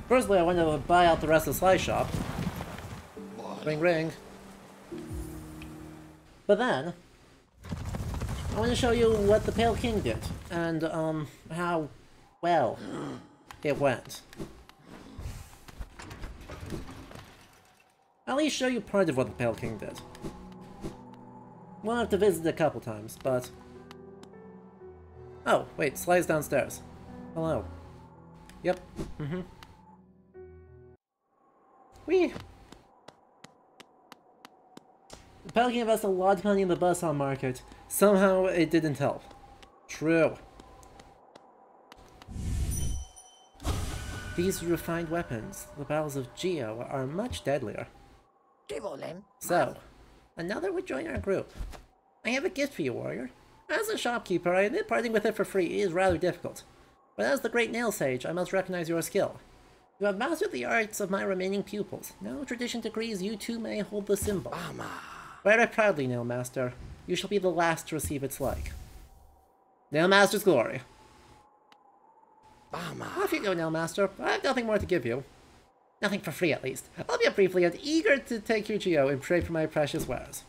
firstly, I want to buy out the rest of the Sly Shop. Ring ring. But then, I want to show you what the Pale King did, and how well it went. I'll at least show you part of what the Pale King did. We'll have to visit a couple times, but... oh, wait, Sly's downstairs. Hello. Yep, Whee! The Pale King invested a lot of money in the buzzsaw market. Somehow it didn't help. True. These refined weapons, the battles of Geo, are much deadlier. So, another would join our group. I have a gift for you, warrior. As a shopkeeper, I admit parting with it for free is rather difficult. But as the great nail sage, I must recognize your skill. You have mastered the arts of my remaining pupils. Now tradition decrees you too may hold the symbol. Wear it proudly, Nail Master. You shall be the last to receive its like. Nail Master's glory. Off you go, Nail Master. I have nothing more to give you. Nothing for free, at least. I'll be up briefly and eager to take your Geo and trade for my precious wares.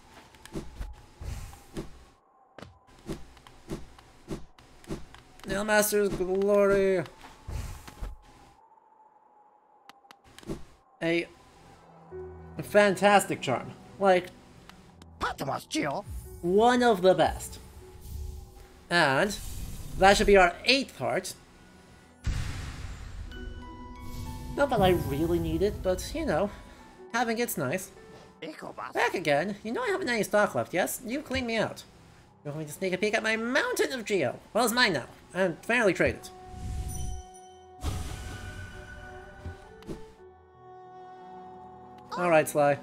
Nail Master's glory. A fantastic charm. Like, one of the best. And that should be our 8th heart. Not that I really need it, but, you know, having it's nice. Back again. You know I haven't any stock left, yes? You cleaned me out. You're going to sneak a peek at my mountain of Geo. Well, it's mine now, and fairly traded. Alright, Sly.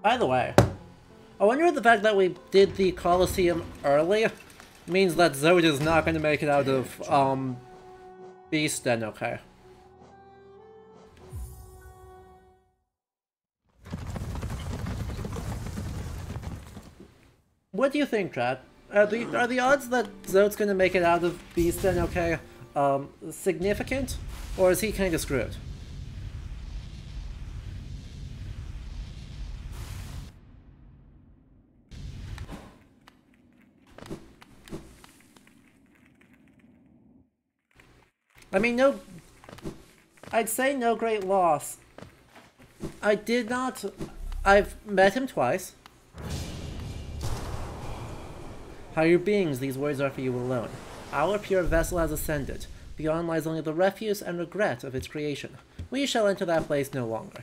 By the way, I wonder if the fact that we did the Colosseum early means that Zod is not going to make it out of, Beast then, okay. What do you think, Chad? Are the odds that Zod's gonna make it out of Beast then, okay, significant? Or is he kinda screwed? I mean, I'd say no great loss. I've met him twice. Higher beings, these words are for you alone. Our pure vessel has ascended. Beyond lies only the refuse and regret of its creation. We shall enter that place no longer.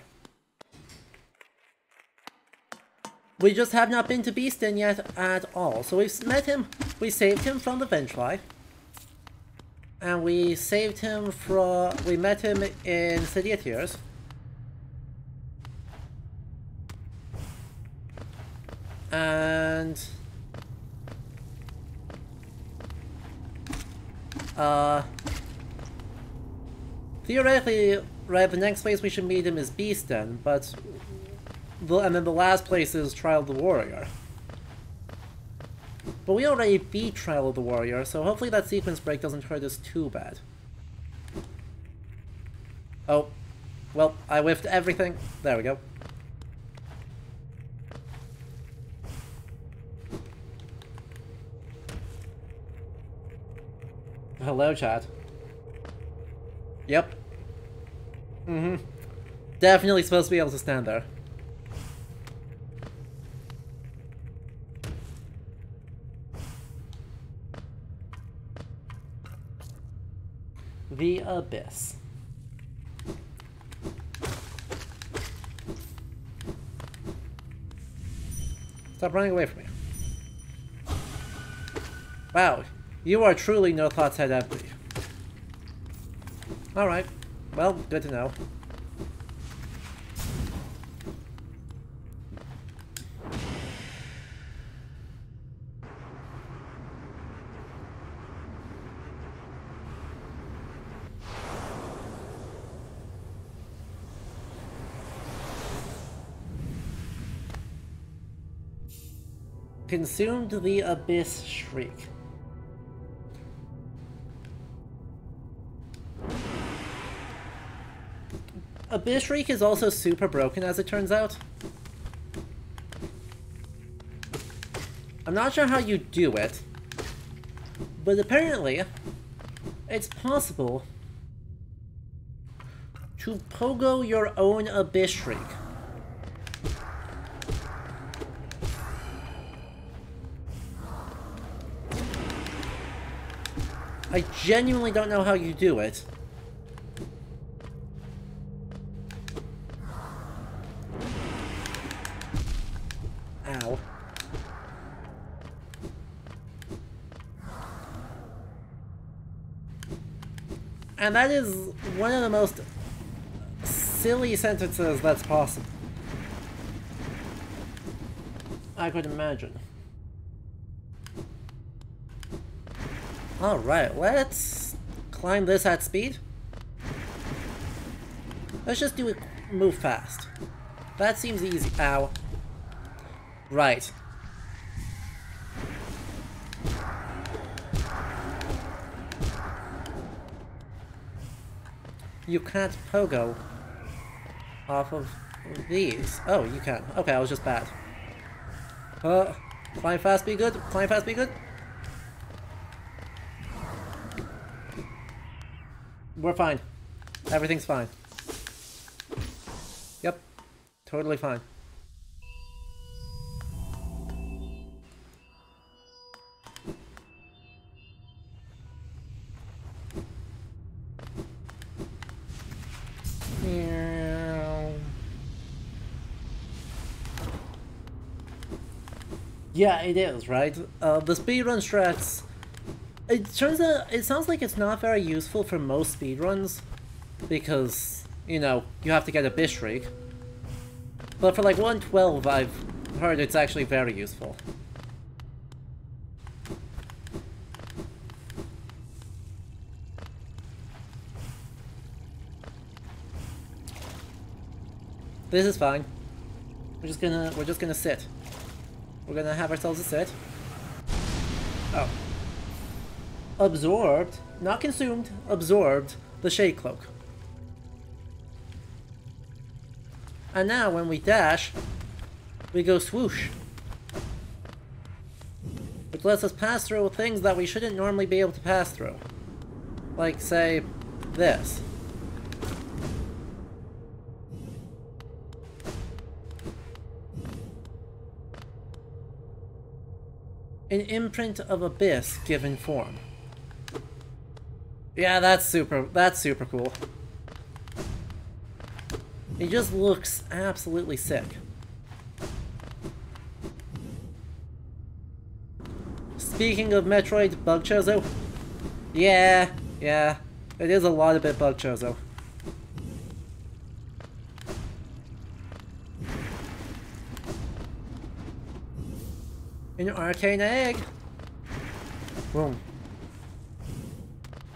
We just have not been to Beastin yet at all. So we've met him, we saved him from the Vengefly. And we saved him from... we met him in City of Tears. And... theoretically, right, the next place we should meet him is Beastin, but... and then the last place is Trial of the Warrior. But we already beat Trial of the Warrior, so hopefully that sequence break doesn't hurt us too bad. Oh. Well, I whiffed everything. There we go. Hello, chat. Yep. Definitely supposed to be able to stand there. The Abyss. Stop running away from me. Wow, you are truly no thoughts head empty. Alright, well, good to know. Consumed the Abyss Shriek. Abyss Shriek is also super broken, as it turns out. I'm not sure how you do it, but apparently it's possible to pogo your own Abyss Shriek. I genuinely don't know how you do it. Ow. And that is one of the most silly sentences that's possible. I could imagine. Alright, let's climb this at speed. Let's just do it, move fast. That seems easy. Ow. Right. You can't pogo off of these. Oh, you can. Okay, I was just bad. Climb fast, be good. Climb fast, be good. We're fine. Everything's fine. Yep. Totally fine. Yeah, it is, right? The speedrun strats... It turns out, it sounds like it's not very useful for most speedruns, because, you know, you have to get a bit streak. But for like 112, I've heard it's actually very useful. This is fine. We're just gonna sit. We're gonna have ourselves a sit. Oh. Absorbed, not consumed, absorbed the Shade Cloak. And now when we dash, we go swoosh. Which lets us pass through things that we shouldn't normally be able to pass through. Like, say, this. An imprint of abyss given form. Yeah, that's super cool. It just looks absolutely sick. Speaking of Metroid Bug Chozo, yeah, it is a lot of bit Bug Chozo. An arcane egg! Boom.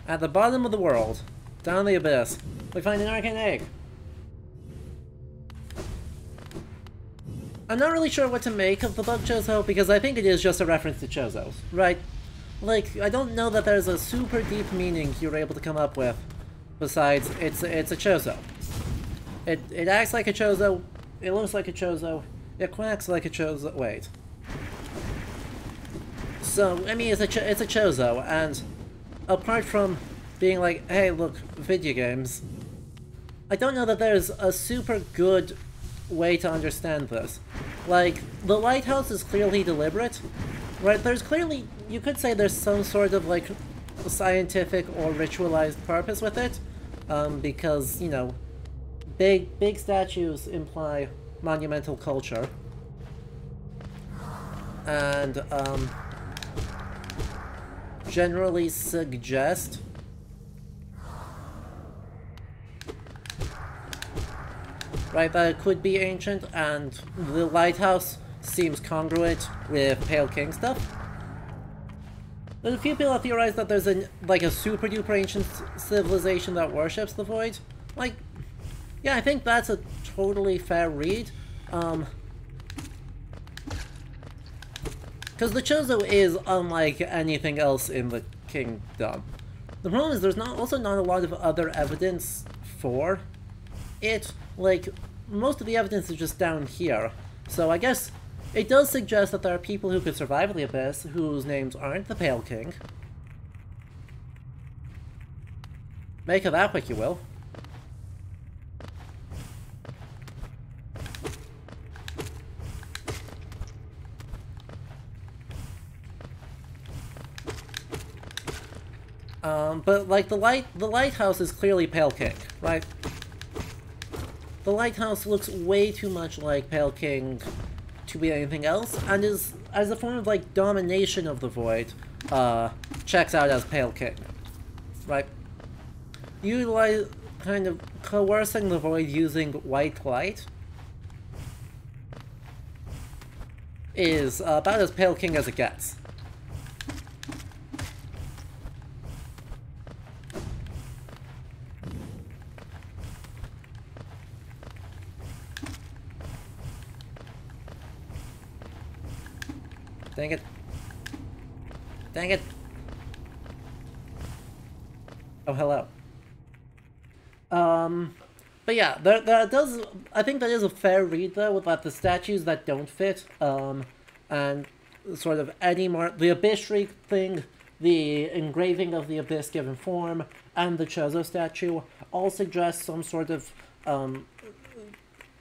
At the bottom of the world, down the abyss, we find an arcane egg. I'm not really sure what to make of the Bug Chozo, because I think it is just a reference to Chozos, right? Like, I don't know that there's a super deep meaning you're able to come up with, besides it's a Chozo. It acts like a Chozo, it looks like a Chozo, it quacks like a Chozo. Wait. So, I mean, it's a Chozo, and apart from being like, hey, look, video games, I don't know that there's a super good way to understand this. Like, the lighthouse is clearly deliberate, right? There's clearly, you could say there's some sort of, like, scientific or ritualized purpose with it, because, you know, big statues imply monumental culture. And, generally suggest right, that it could be ancient, and the lighthouse seems congruent with Pale King stuff. There's a few people that theorize that there's like a super duper ancient civilization that worships the void. Like, yeah, I think that's a totally fair read. Because the Chozo is unlike anything else in the kingdom. The problem is there's also not a lot of other evidence for it. Like, most of the evidence is just down here. So I guess it does suggest that there are people who could survive the Abyss whose names aren't the Pale King. Make of that what you will. But like the lighthouse is clearly Pale King, right? The lighthouse looks way too much like Pale King to be anything else, and is, as a form of like domination of the void, checks out as Pale King, right? utilize kind of coercing the void using white light is about as Pale King as it gets. Dang it. Dang it. Oh, hello. But yeah, that does, I think that is a fair read though, with like the statues that don't fit, and sort of the Abyss Shriek thing, the engraving of the Abyss given form, and the Chozo statue all suggest some sort of,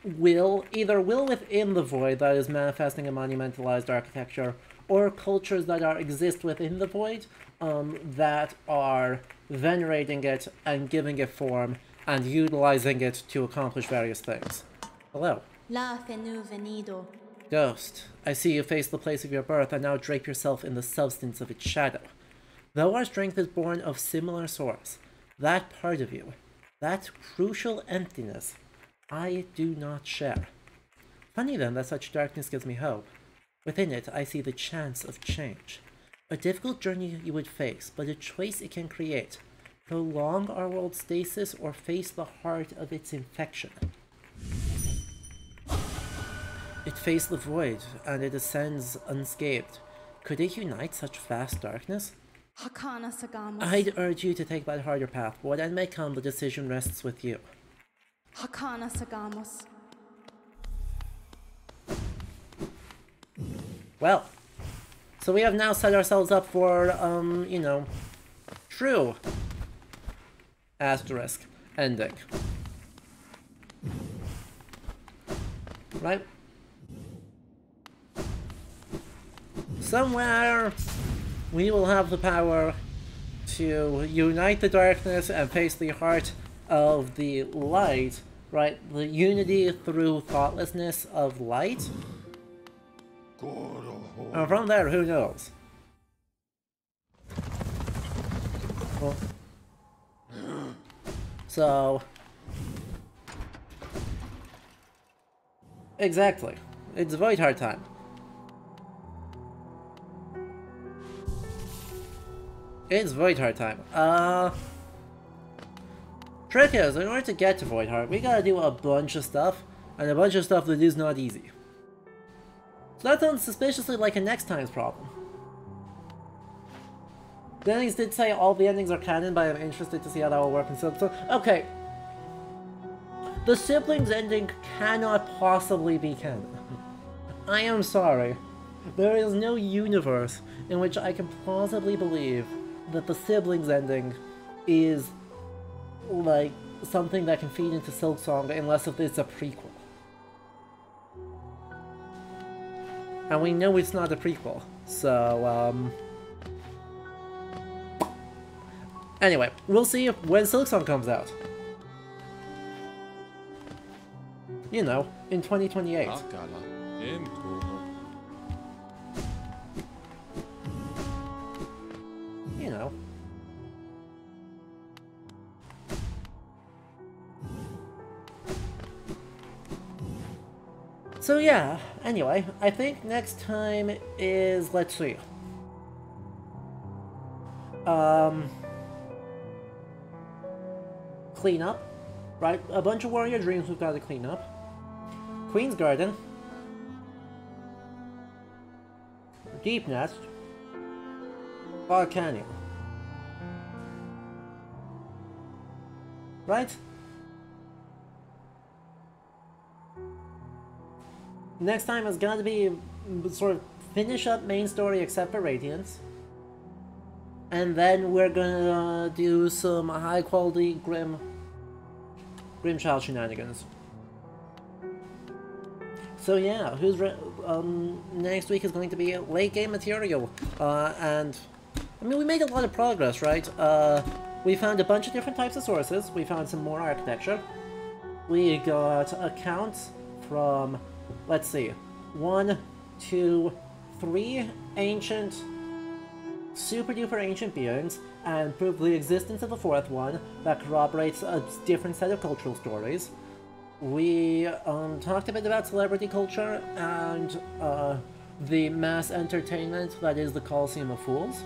either will within the void that is manifesting a monumentalized architecture, or cultures that exist within the void, that are venerating it and giving it form, and utilizing it to accomplish various things. Hello. Venido. Ghost, I see you face the place of your birth and now drape yourself in the substance of its shadow. Though our strength is born of similar source, that part of you, that crucial emptiness, I do not share. Funny then that such darkness gives me hope. Within it, I see the chance of change. A difficult journey you would face, but a choice it can create. Prolong our world's stasis or face the heart of its infection. It faced the void, and it ascends unscathed. Could it unite such vast darkness? Hakana Sagamos. I'd urge you to take that harder path. What end may come, the decision rests with you. Hakana Sagamos. Well, so we have now set ourselves up for, you know, true asterisk ending. Right? Somewhere we will have the power to unite the darkness and face the heart of the light, right? The unity through thoughtlessness of light. And from there, who knows? Well, so... Exactly. It's Void Heart time. It's Void Heart time. Trick is, in order to get to Void Heart, we gotta do a bunch of stuff, and a bunch of stuff that is not easy. So that sounds suspiciously like a next time's problem. The endings did say all the endings are canon, but I'm interested to see how that will work. And so okay. The siblings ending cannot possibly be canon. I am sorry. There is no universe in which I can plausibly believe that the siblings ending is like something that can feed into Silksong unless if it's a prequel. And we know it's not a prequel, so anyway, we'll see when Silksong comes out. You know, in 2028. You know. So yeah, anyway, I think next time is, let's see. Clean up, right? A bunch of Warrior Dreams we've got to clean up. Queen's Garden. Deep Nest. Fog Canyon. Right? Next time is gonna be sort of finish up main story except for Radiance. And then we're gonna do some high quality Grimchild shenanigans. So yeah, next week is going to be late game material. And I mean, we made a lot of progress, right? We found a bunch of different types of sources. We found some more architecture. We got accounts from, let's see, 1, 2, 3 ancient super duper ancient beings and prove the existence of a fourth one that corroborates a different set of cultural stories. We talked a bit about celebrity culture and the mass entertainment that is the Coliseum of Fools.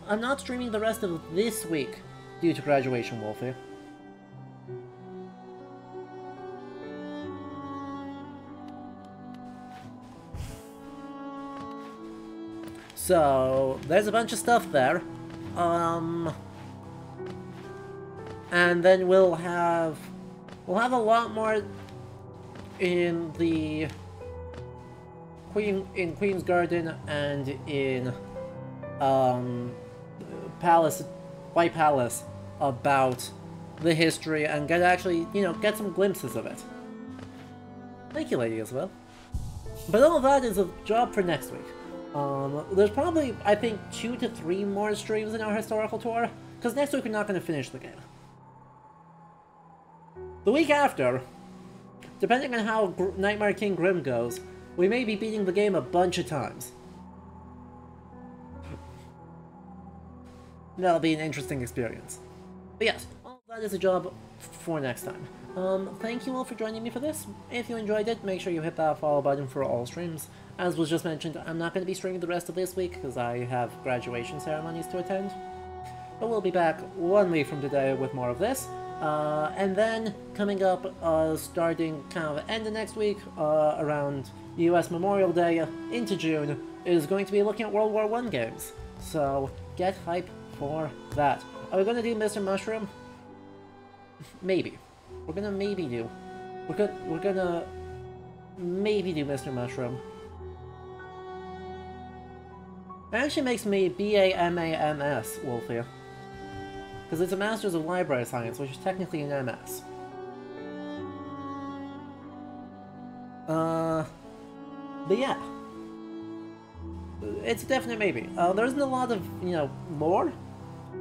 I'm not streaming the rest of this week due to graduation, Wolfie. So, there's a bunch of stuff there. And then we'll have a lot more in the Queen's Garden and in White Palace about the history and get some glimpses of it. Thank you, Lady Isabel. But all of that is a job for next week. There's probably, I think, 2 to 3 more streams in our historical tour, because next week we're not going to finish the game. The week after, depending on how Nightmare King Grimm goes, we may be beating the game a bunch of times. That'll be an interesting experience. But yes, all that is a job for next time. Thank you all for joining me for this. If you enjoyed it, make sure you hit that follow button for all streams. As was just mentioned, I'm not going to be streaming the rest of this week because I have graduation ceremonies to attend. But we'll be back 1 week from today with more of this. And then, coming up, starting kind of end of next week, around US Memorial Day into June, is going to be looking at World War I games. So, get hype for that. Are we going to do Mr. Mushroom? Maybe. We're gonna maybe do. We're gonna maybe do Mr. Mushroom. It actually makes me BAMAMS, Wolfie. Because it's a Masters of Library Science, which is technically an MS. But yeah. It's a definite maybe. There isn't a lot of, lore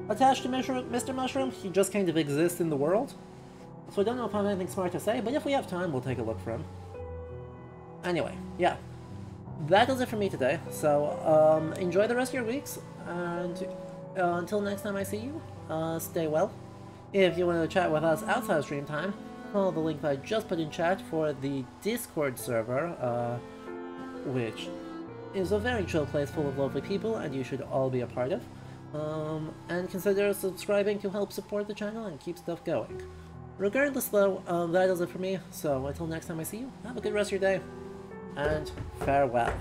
attached to Mr. Mushroom. He just kind of exists in the world. So I don't know if I have anything smart to say, but if we have time, we'll take a look for him. Anyway, yeah. That does it for me today, so enjoy the rest of your weeks, and until next time I see you, stay well. If you want to chat with us outside of stream time, follow the link that I just put in chat for the Discord server, which is a very chill place full of lovely people, and you should all be a part of. And consider subscribing to help support the channel and keep stuff going. Regardless though, that does it for me, so until next time I see you, have a good rest of your day, and farewell.